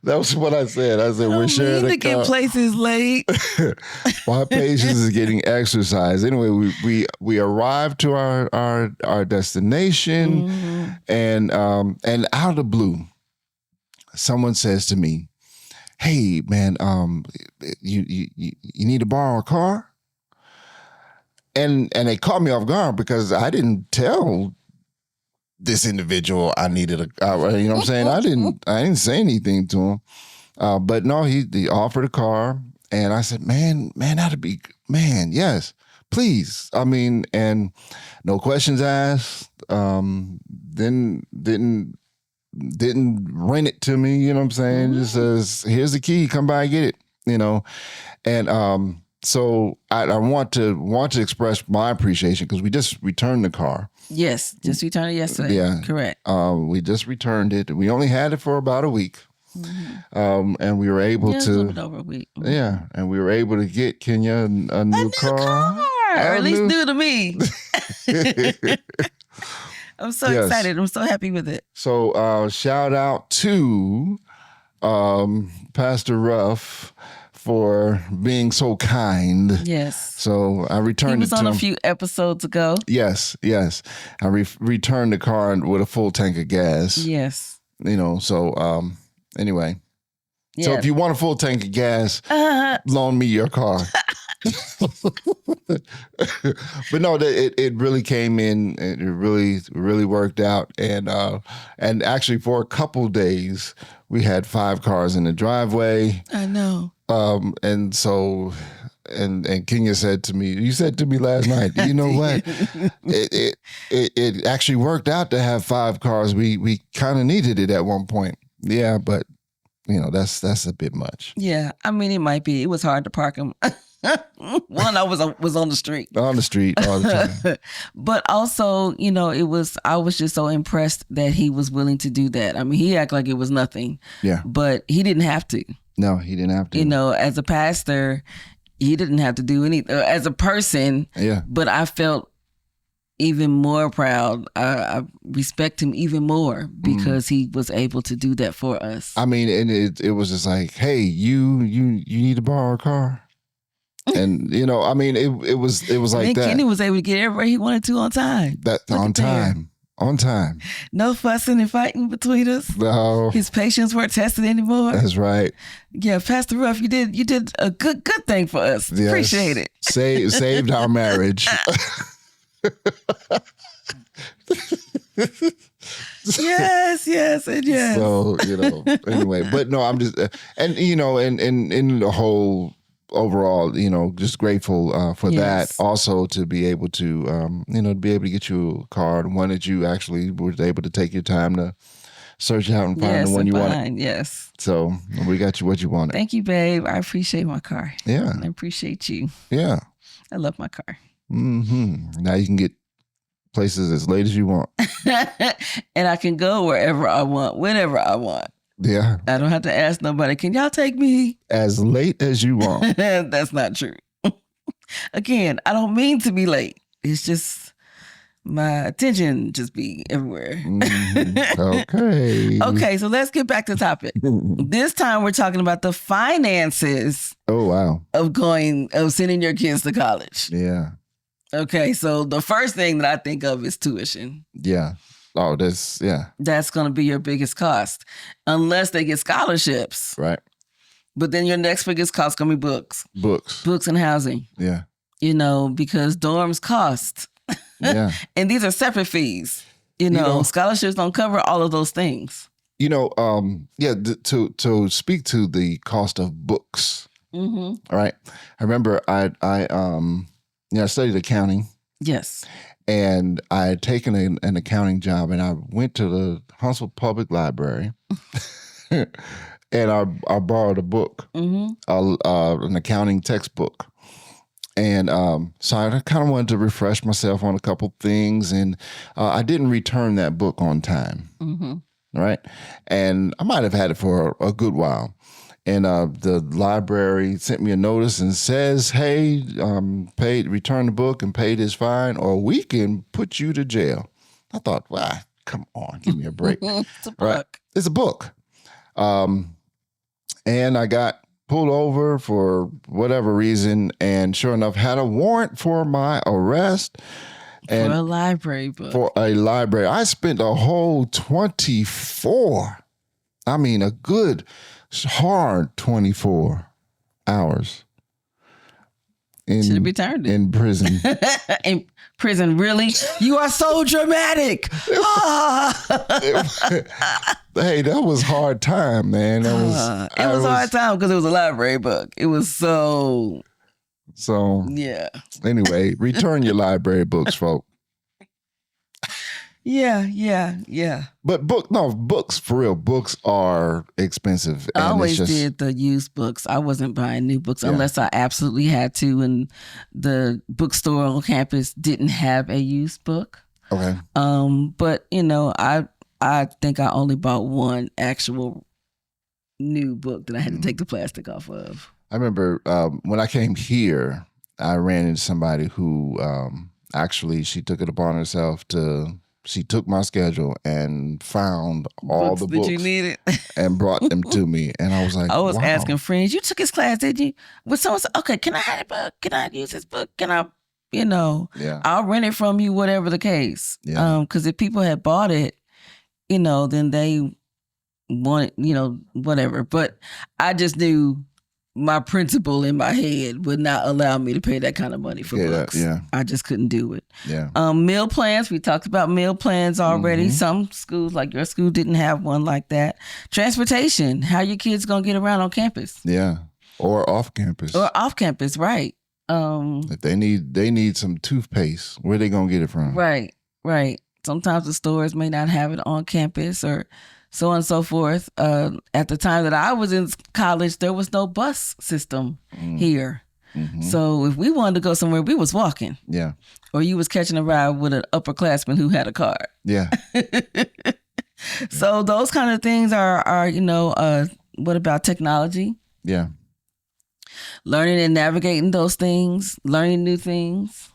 was what I said. I said we're sharing a car. Get places late. My patience is getting exercised. Anyway, we arrived to our destination, and out of the blue, someone says to me, "Hey, man, you need to borrow a car?" And they caught me off guard because I didn't tell this individual I needed a car. You know what I'm saying? I didn't say anything to him. But no, he offered a car, and I said, man, yes, please. I mean, and no questions asked. Then didn't rent it to me, you know what I'm saying? Just says, here's the key, come by and get it, you know. And so I want to express my appreciation because we just returned the car. Yes, just returned it yesterday. Yeah, correct. We just returned it. We only had it for about a week. And we were able to a little bit over a week. Yeah, and we were able to get Kenya a new car. Or at least new to me. I'm so excited. I'm so happy with it. So shout out to Pastor Ruff for being so kind. Yes. So I returned it to him. He was on a few episodes ago. Yes. I returned the car with a full tank of gas. Yes. You know, so anyway. Yeah. So if you want a full tank of gas, loan me your car. But no, it really came in. It really worked out, and actually for a couple days we had 5 cars in the driveway. I know. And so, and Kenya said to me, you said to me last night, you know what? It actually worked out to have 5 cars. We kind of needed it at one point. Yeah, but you know that's a bit much. Yeah, I mean it might be. It was hard to park them. One, I was on the street. On the street all the time. But also, you know, I was just so impressed that he was willing to do that. I mean, he acted like it was nothing. Yeah. But he didn't have to. No, he didn't have to. You know, as a pastor, he didn't have to do anything. As a person, yeah. But I felt even more proud. I respect him even more because he was able to do that for us. I mean, and it was just like, hey, you need to borrow a car. And you know, I mean, it was like that. Kenny was able to get everywhere he wanted to on time. On time. No fussing and fighting between us. No, his patience weren't tested anymore. That's right. Yeah, Pastor Ruff, you did a good thing for us. Yes. Appreciate it. Saved our marriage. yes. So you know, anyway, but no, I'm just and you know, and in the whole. Overall, you know, just grateful for that. Also, to be able to, you know, to be able to get you a car, one that you actually were able to take your time to search out and find the one you wanted. Yes. So we got you what you wanted. Thank you, babe. I appreciate my car. Yeah. I appreciate you. Yeah. I love my car. Now you can get places as late as you want. And I can go wherever I want, whenever I want. Yeah. I don't have to ask nobody, can y'all take me? As late as you want. That's not true. Again, I don't mean to be late. It's just my attention just be everywhere. Okay. Okay, so let's get back to topic. This time we're talking about the finances. Oh, wow. Of sending your kids to college. Yeah. Okay, so the first thing that I think of is tuition. Yeah. Oh, that's going to be your biggest cost unless they get scholarships. Right. But then your next biggest cost is going to be books. Books and housing. Yeah. You know, because dorms cost. Yeah. And these are separate fees. You know, scholarships don't cover all of those things. You know, to speak to the cost of books. Mm-hmm. All right. I remember I studied accounting. Yes. And I had taken an accounting job, and I went to the Huntsville Public Library, and I borrowed a book, an accounting textbook. And so I kind of wanted to refresh myself on a couple things, and I didn't return that book on time, right? And I might have had it for a good while. And the library sent me a notice and says, hey, return the book and pay this fine, or we can put you to jail. I thought, wow, come on, give me a break. It's a book. Right? It's a book. And I got pulled over for whatever reason, and sure enough, had a warrant for my arrest. And for a library book. For a library. I spent a whole 24. I mean, a good hard 24 hours should have returned it in prison. In prison, really? You are so dramatic. Hey, that was hard time, man. That was it was hard time because it was a library book. It was so yeah. Anyway, return your library books, folks. Yeah. But books for real. Books are expensive. I always did the used books. I wasn't buying new books unless I absolutely had to, and the bookstore on campus didn't have a used book. Okay. But I think I only bought one actual new book that I had to take the plastic off of. I remember when I came here, I ran into somebody who actually she took it upon herself she took my schedule and found all the books that you needed and brought them to me. And I was like, I was wow. asking friends, you took his class, did you? But someone said, okay, can I have a book? Can I use this book? Can I, I'll rent it from you, whatever the case. Yeah. Because if people had bought it, then they want, whatever. But I just knew my principal in my head would not allow me to pay that kind of money for books. I just couldn't do it. Yeah. Meal plans. We talked about meal plans already. Mm-hmm. Some schools, like your school, didn't have one like that. Transportation. How your kids gonna get around on campus? Yeah. Or off campus. Right. If they need some toothpaste, where they gonna get it from? Right. Sometimes the stores may not have it on campus or so on and so forth. At the time that I was in college, there was no bus system here. Mm-hmm. So if we wanted to go somewhere, we was walking. Yeah. Or you was catching a ride with an upperclassman who had a car. Yeah. So those kind of things are what about technology? Yeah. Learning and navigating those things, learning new things.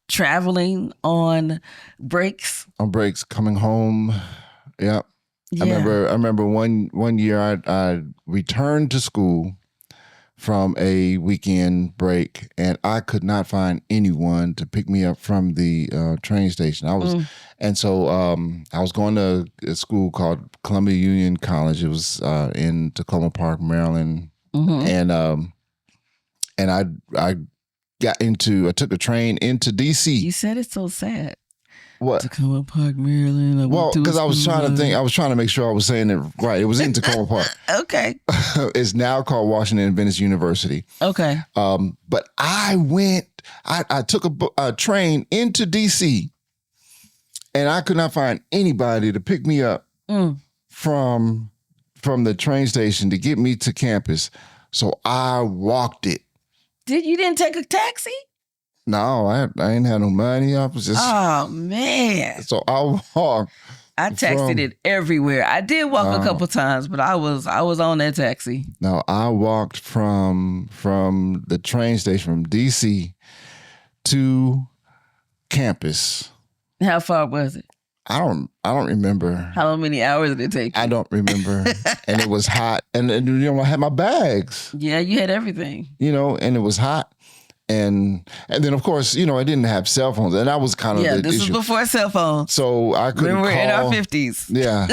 Traveling on breaks. Coming home. Yeah. I remember one year I returned to school from a weekend break and I could not find anyone to pick me up from the train station. I was going to a school called Columbia Union College. It was in Tacoma Park, Maryland. Mm-hmm. And I took a train into DC. You said it's so sad. What? Tacoma Park, Maryland. Because I was trying to think. I was trying to make sure I was saying it right. It was in Tacoma Park. Okay. It's now called Washington Adventist University. Okay. But I took a train into DC, and I could not find anybody to pick me up from the train station to get me to campus. So I walked it. You didn't take a taxi? No, I ain't had no money. I was just... Oh, man. So I walked. I texted it everywhere. I did walk a couple times, but I was on that taxi. No, I walked from the train station from DC to campus. How far was it? I don't remember. How many hours did it take you? I don't remember. And it was hot. And I had my bags. Yeah, you had everything. And it was hot. And then of course, I didn't have cell phones. And that was kind of the this issue. was before cell phones. So I couldn't we're call. in our 50s. Yeah.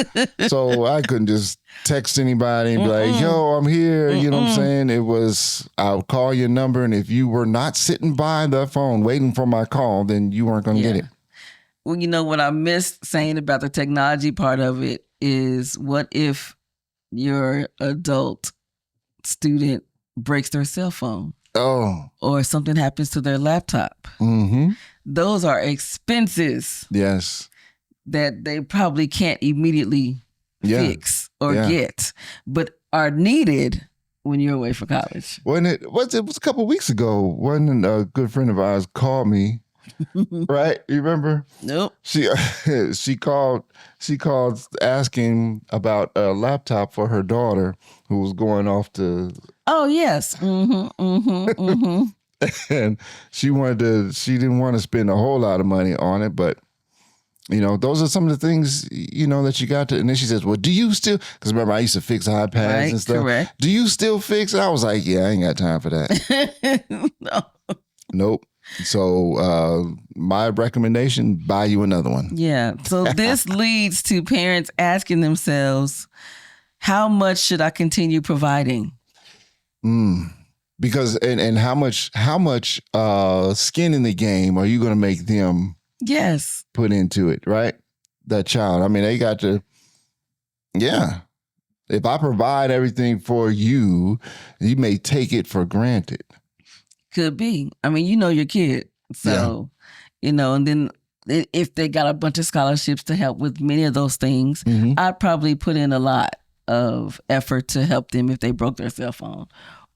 So I couldn't just text anybody and be like, yo, I'm here. You know what I'm saying? It was, I'll call your number. And if you were not sitting by the phone waiting for my call, then you weren't going to get it. Well, what I missed saying about the technology part of it is, what if your adult student breaks their cell phone? Oh. Or something happens to their laptop. Mm-hmm. Those are expenses. Yes. That they probably can't immediately fix or get, but are needed when you're away for college. It was a couple of weeks ago. One good friend of ours called me. Right? You remember? Nope. She called asking about a laptop for her daughter who was going off to... Oh, yes. And she didn't want to spend a whole lot of money on it, but those are some of the things, that you got to. And then she says, well, do you still, because remember I used to fix iPads and stuff. Correct. Do you still fix? I was like, yeah, I ain't got time for that. No. Nope. So my recommendation, buy you another one. Yeah. So this leads to parents asking themselves, how much should I continue providing? Because and how much skin in the game are you going to make them put into it, right? That child. I mean, they got to, if I provide everything for you, you may take it for granted. Could be. I mean, you know your kid. So, and then if they got a bunch of scholarships to help with many of those things, I'd probably put in a lot of effort to help them if they broke their cell phone.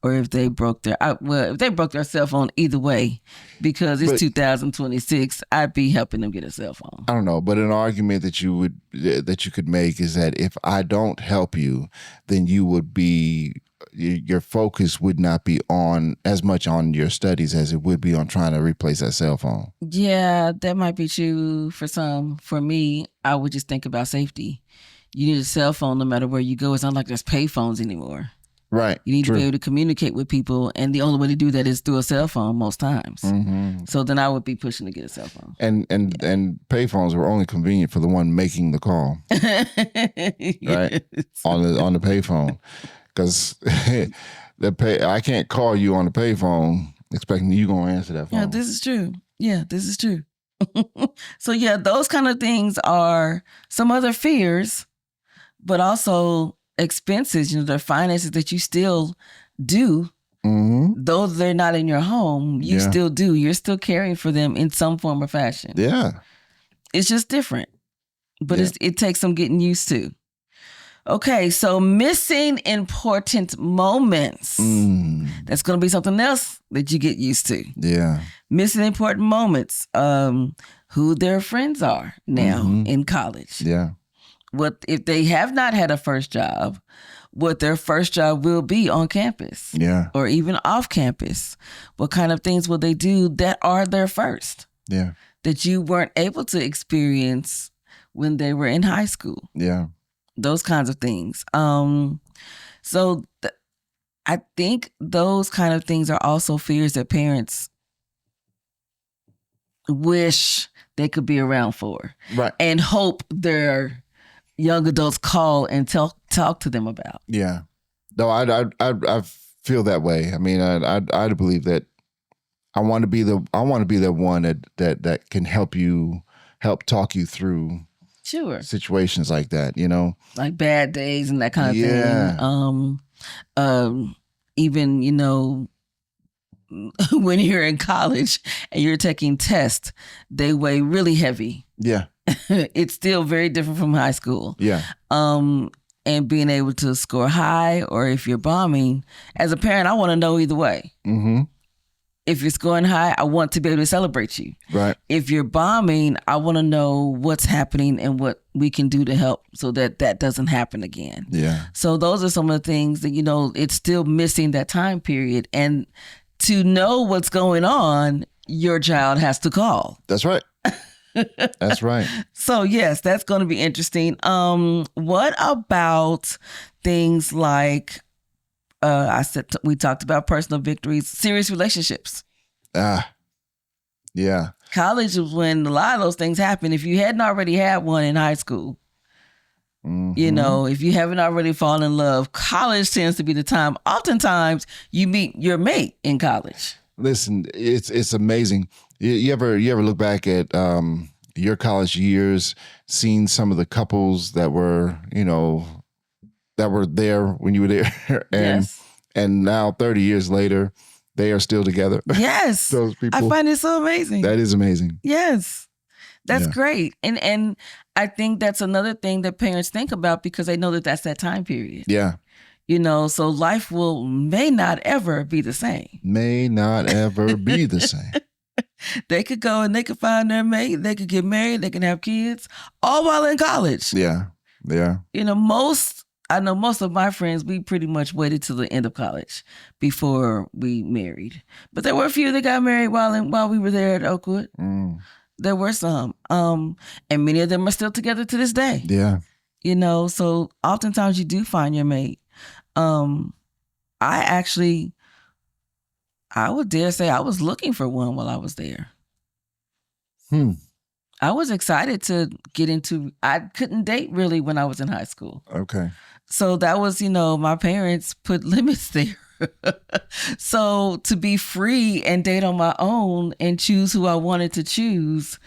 Or if they broke their cell phone, either way, because it's 2026, I'd be helping them get a cell phone. I don't know, but an argument that you could make is that if I don't help you, then your focus would not be on as much on your studies as it would be on trying to replace that cell phone. Yeah, that might be true for some. For me, I would just think about safety. You need a cell phone no matter where you go. It's not like there's pay phones anymore. Right. You need to be able to communicate with people, and the only way to do that is through a cell phone most times. So then I would be pushing to get a cell phone. And pay phones were only convenient for the one making the call, right? On the pay phone, because I can't call you on the pay phone expecting you gonna answer that phone. Yeah, this is true. So those kind of things are some other fears, but also expenses, their finances that you still do, though they're not in your home, you still do. You're still caring for them in some form or fashion. Yeah. It's just different, but it takes some getting used to. Okay, so missing important moments. That's going to be something else that you get used to. Yeah. Missing important moments. Who their friends are now in college. Yeah. What if they have not had a first job, what their first job will be on campus or even off campus. What kind of things will they do that are their first that you weren't able to experience when they were in high school? Those kinds of things. So I think those kind of things are also fears that parents wish they could be around for, right? And hope their young adults call and talk to them about. Yeah, no, I feel that way. I mean, I believe that I want to be the one that can help talk you through situations like that. Like bad days and that kind of thing. Even when you're in college and you're taking tests, they weigh really heavy. Yeah. It's still very different from high school. Yeah. And being able to score high, or if you're bombing, as a parent, I want to know either way. If you're scoring high, I want to be able to celebrate you. Right. If you're bombing, I want to know what's happening and what we can do to help so that doesn't happen again. Yeah. So those are some of the things that, it's still missing that time period. And to know what's going on, your child has to call. That's right. That's right. So yes, that's going to be interesting. What about things like we talked about personal victories, serious relationships? Yeah. College is when a lot of those things happen. If you hadn't already had one in high school, if you haven't already fallen in love, college tends to be the time. Oftentimes, you meet your mate in college. Listen, it's amazing. You ever look back at your college years, seen some of the couples that were there when you were there, and now 30 years later, they are still together. Yes, those people. I find it so amazing. That is amazing. Yes, that's great, and I think that's another thing that parents think about because they know that that's that time period. Yeah. So life may not ever be the same. May not ever be the same. They could go and they could find their mate. They could get married. They can have kids, all while in college. Yeah, yeah. I know most of my friends, we pretty much waited till the end of college before we married. But there were a few that got married while we were there at Oakwood. There were some, and many of them are still together to this day. Yeah. So oftentimes you do find your mate. I would dare say I was looking for one while I was there. I was excited to get into, I couldn't date really when I was in high school. Okay. So that was, my parents put limits there. So to be free and date on my own and choose who I wanted to choose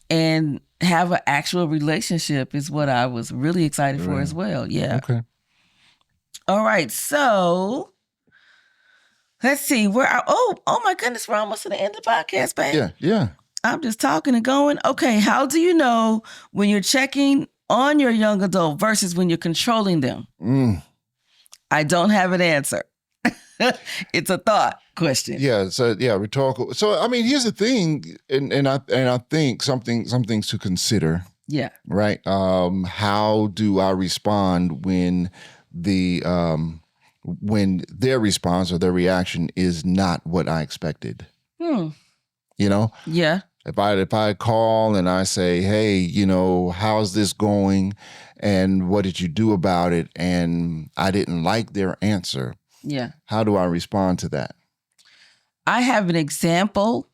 and have an actual relationship is what I was really excited for as well. Yeah. Okay. All right. So let's see. Oh my goodness, we're almost to the end of the podcast, babe. Yeah. I'm just talking and going. Okay, how do you know when you're checking on your young adult versus when you're controlling them? I don't have an answer. It's a thought question. Yeah. So rhetorical. So I mean, here's the thing, and I think some things to consider. Yeah. Right. How do I respond when their response or their reaction is not what I expected? You know? Yeah. If I call and I say, hey, how's this going? And what did you do about it? And I didn't like their answer. Yeah. How do I respond to that? I have an example.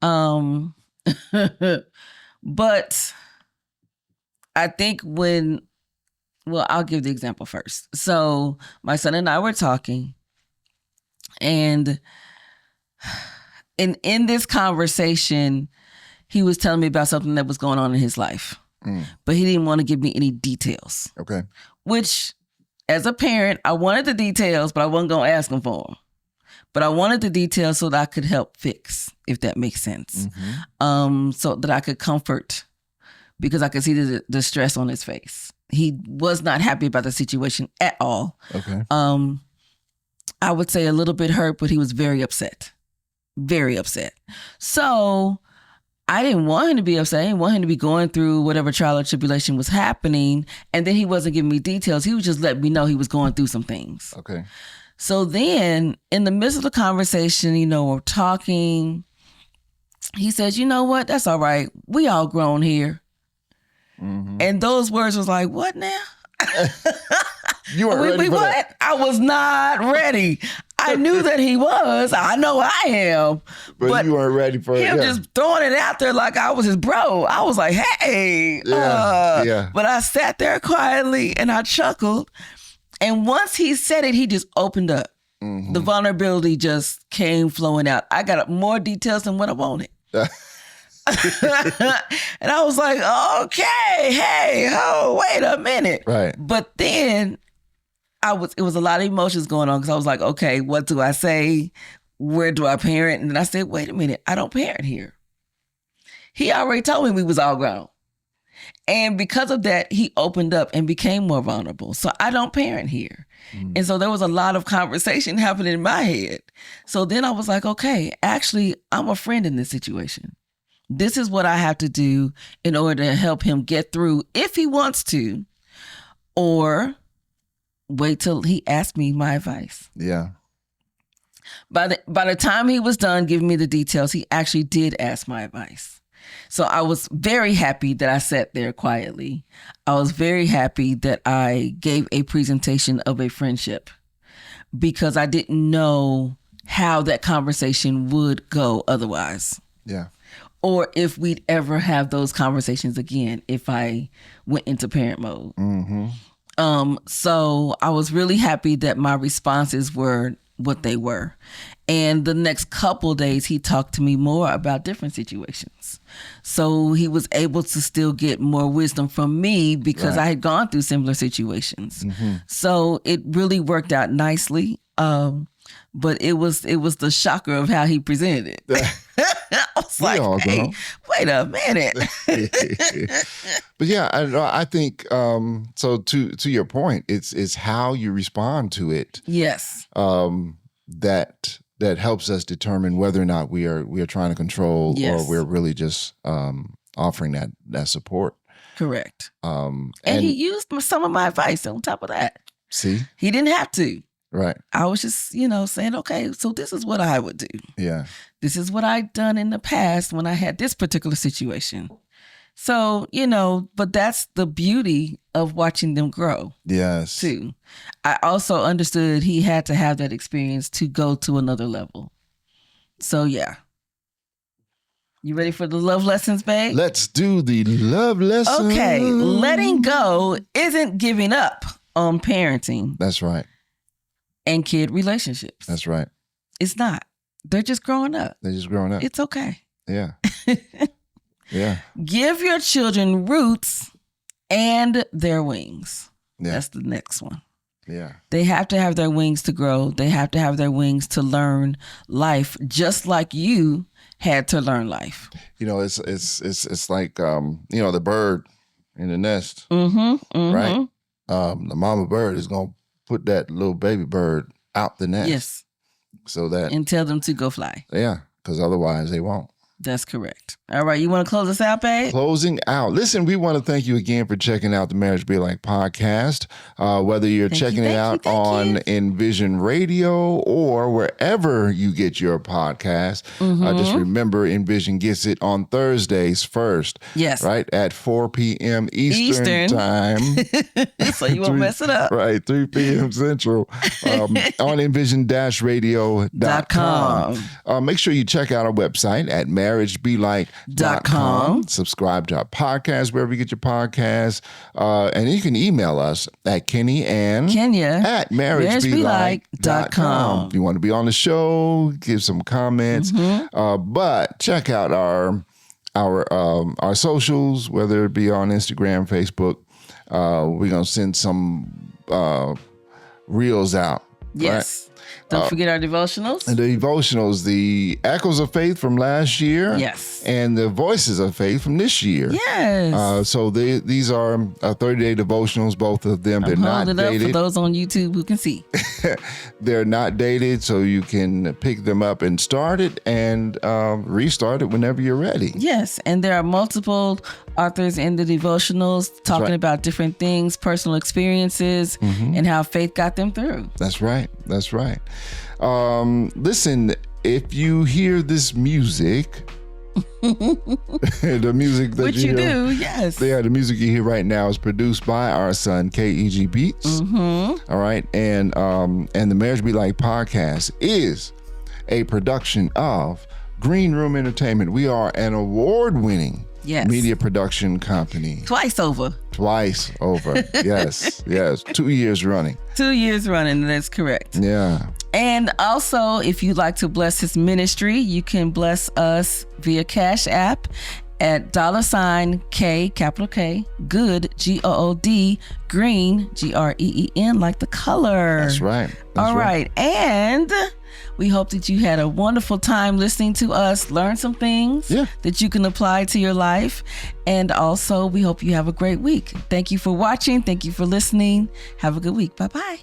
But I think I'll give the example first. So my son and I were talking, and in this conversation, he was telling me about something that was going on in his life, but he didn't want to give me any details. Okay. Which, as a parent, I wanted the details, but I wasn't going to ask him for them. But I wanted the details so that I could help fix, if that makes sense. So that I could comfort, because I could see the stress on his face. He was not happy about the situation at all. Okay. I would say a little bit hurt, but he was very upset. Very upset. So I didn't want him to be upset. I didn't want him to be going through whatever trial or tribulation was happening. And then he wasn't giving me details. He was just letting me know he was going through some things. Okay. So then in the midst of the conversation, we're talking. He says, you know what? That's all right. We all grown here. And those words was like, what now? You weren't ready for that. I was not ready. I knew that he was. I know I am. But you weren't ready for him just throwing it out there like I was his bro. I was like, hey. But I sat there quietly and I chuckled. And once he said it, he just opened up. The vulnerability just came flowing out. I got more details than what I wanted. And I was like, okay, hey, wait a minute. Right. But then it was a lot of emotions going on, because I was like, okay, what do I say? Where do I parent? And then I said, wait a minute, I don't parent here. He already told me we was all grown. And because of that, he opened up and became more vulnerable. So I don't parent here. And so there was a lot of conversation happening in my head. So then I was like, okay, actually, I'm a friend in this situation. This is what I have to do in order to help him get through, if he wants to, or wait till he asked me my advice. Yeah. By the time he was done giving me the details, he actually did ask my advice. So I was very happy that I sat there quietly. I was very happy that I gave a presentation of a friendship, because I didn't know how that conversation would go otherwise. Yeah. Or if we'd ever have those conversations again if I went into parent mode. So I was really happy that my responses were what they were. And the next couple days, he talked to me more about different situations. So he was able to still get more wisdom from me, because I had gone through similar situations. So it really worked out nicely. But it was the shocker of how he presented it. I was like, hey, wait a minute. But yeah, I think so. To your point, it's how you respond to it. Yes. That helps us determine whether or not we are trying to control, or we're really just offering that support. Correct. And he used some of my advice on top of that. See, he didn't have to. Right. I was just, saying, okay, so this is what I would do. Yeah. This is what I'd done in the past when I had this particular situation. So, but that's the beauty of watching them grow. Yes. Too. I also understood he had to have that experience to go to another level. So, yeah. You ready for the love lessons, babe? Let's do the love lesson. Okay. Letting go isn't giving up on parenting. That's right. and kid relationships. That's right. It's not. They're just growing up. It's okay. Yeah. Yeah. Give your children roots and their wings. Yeah. That's the next one. Yeah. They have to have their wings to grow. They have to have their wings to learn life, just like you had to learn life. It's like the bird in the nest. Right? The mama bird is gonna put that little baby bird out the nest. Yes. And tell them to go fly. Yeah, because otherwise they won't. That's correct. All right. You want to close us out, babe? Closing out. Listen, we want to thank you again for checking out the Marriage Be Like podcast. Whether you're checking it out on Envision Radio or wherever you get your podcast, just remember Envision gets it on Thursdays first. Yes. Right? At 4 p.m. Eastern time. So you won't mess it up. Right. 3 p.m. Central on envision-radio.com. Make sure you check out our website at marriagebelike.com. Subscribe to our podcast wherever you get your podcasts. And you can email us at Kenya at marriagebelike.com. If you want to be on the show, give some comments. But check out our socials, whether it be on Instagram, Facebook. We're going to send some reels out. Yes. Right? Don't forget our devotionals. And the devotionals, the Echoes of Faith from last year. Yes. And the Voices of Faith from this year. Yes. So these are 30-day devotionals, both of them. They're not dated. Up for those on YouTube who can see. They're not dated, so you can pick them up and start it and restart it whenever you're ready. Yes. And there are multiple authors in the devotionals talking about different things, personal experiences, and how faith got them through. That's right. Listen, if you hear this music, the music that which you do, yes. Yeah, the music you hear right now is produced by our son, KEG Beats. All right. And the Marriage Be Like podcast is a production of Green Room Entertainment. We are an award-winning media production company. Twice over. Yes. 2 years running. 2 years running. That's correct. Yeah. And also, if you'd like to bless his ministry, you can bless us via Cash App at $K, capital K, good, GOOD, green, GREEN, like the color. That's right. All right. And we hope that you had a wonderful time listening to us, learn some things that you can apply to your life. And also, we hope you have a great week. Thank you for watching. Thank you for listening. Have a good week. Bye-bye.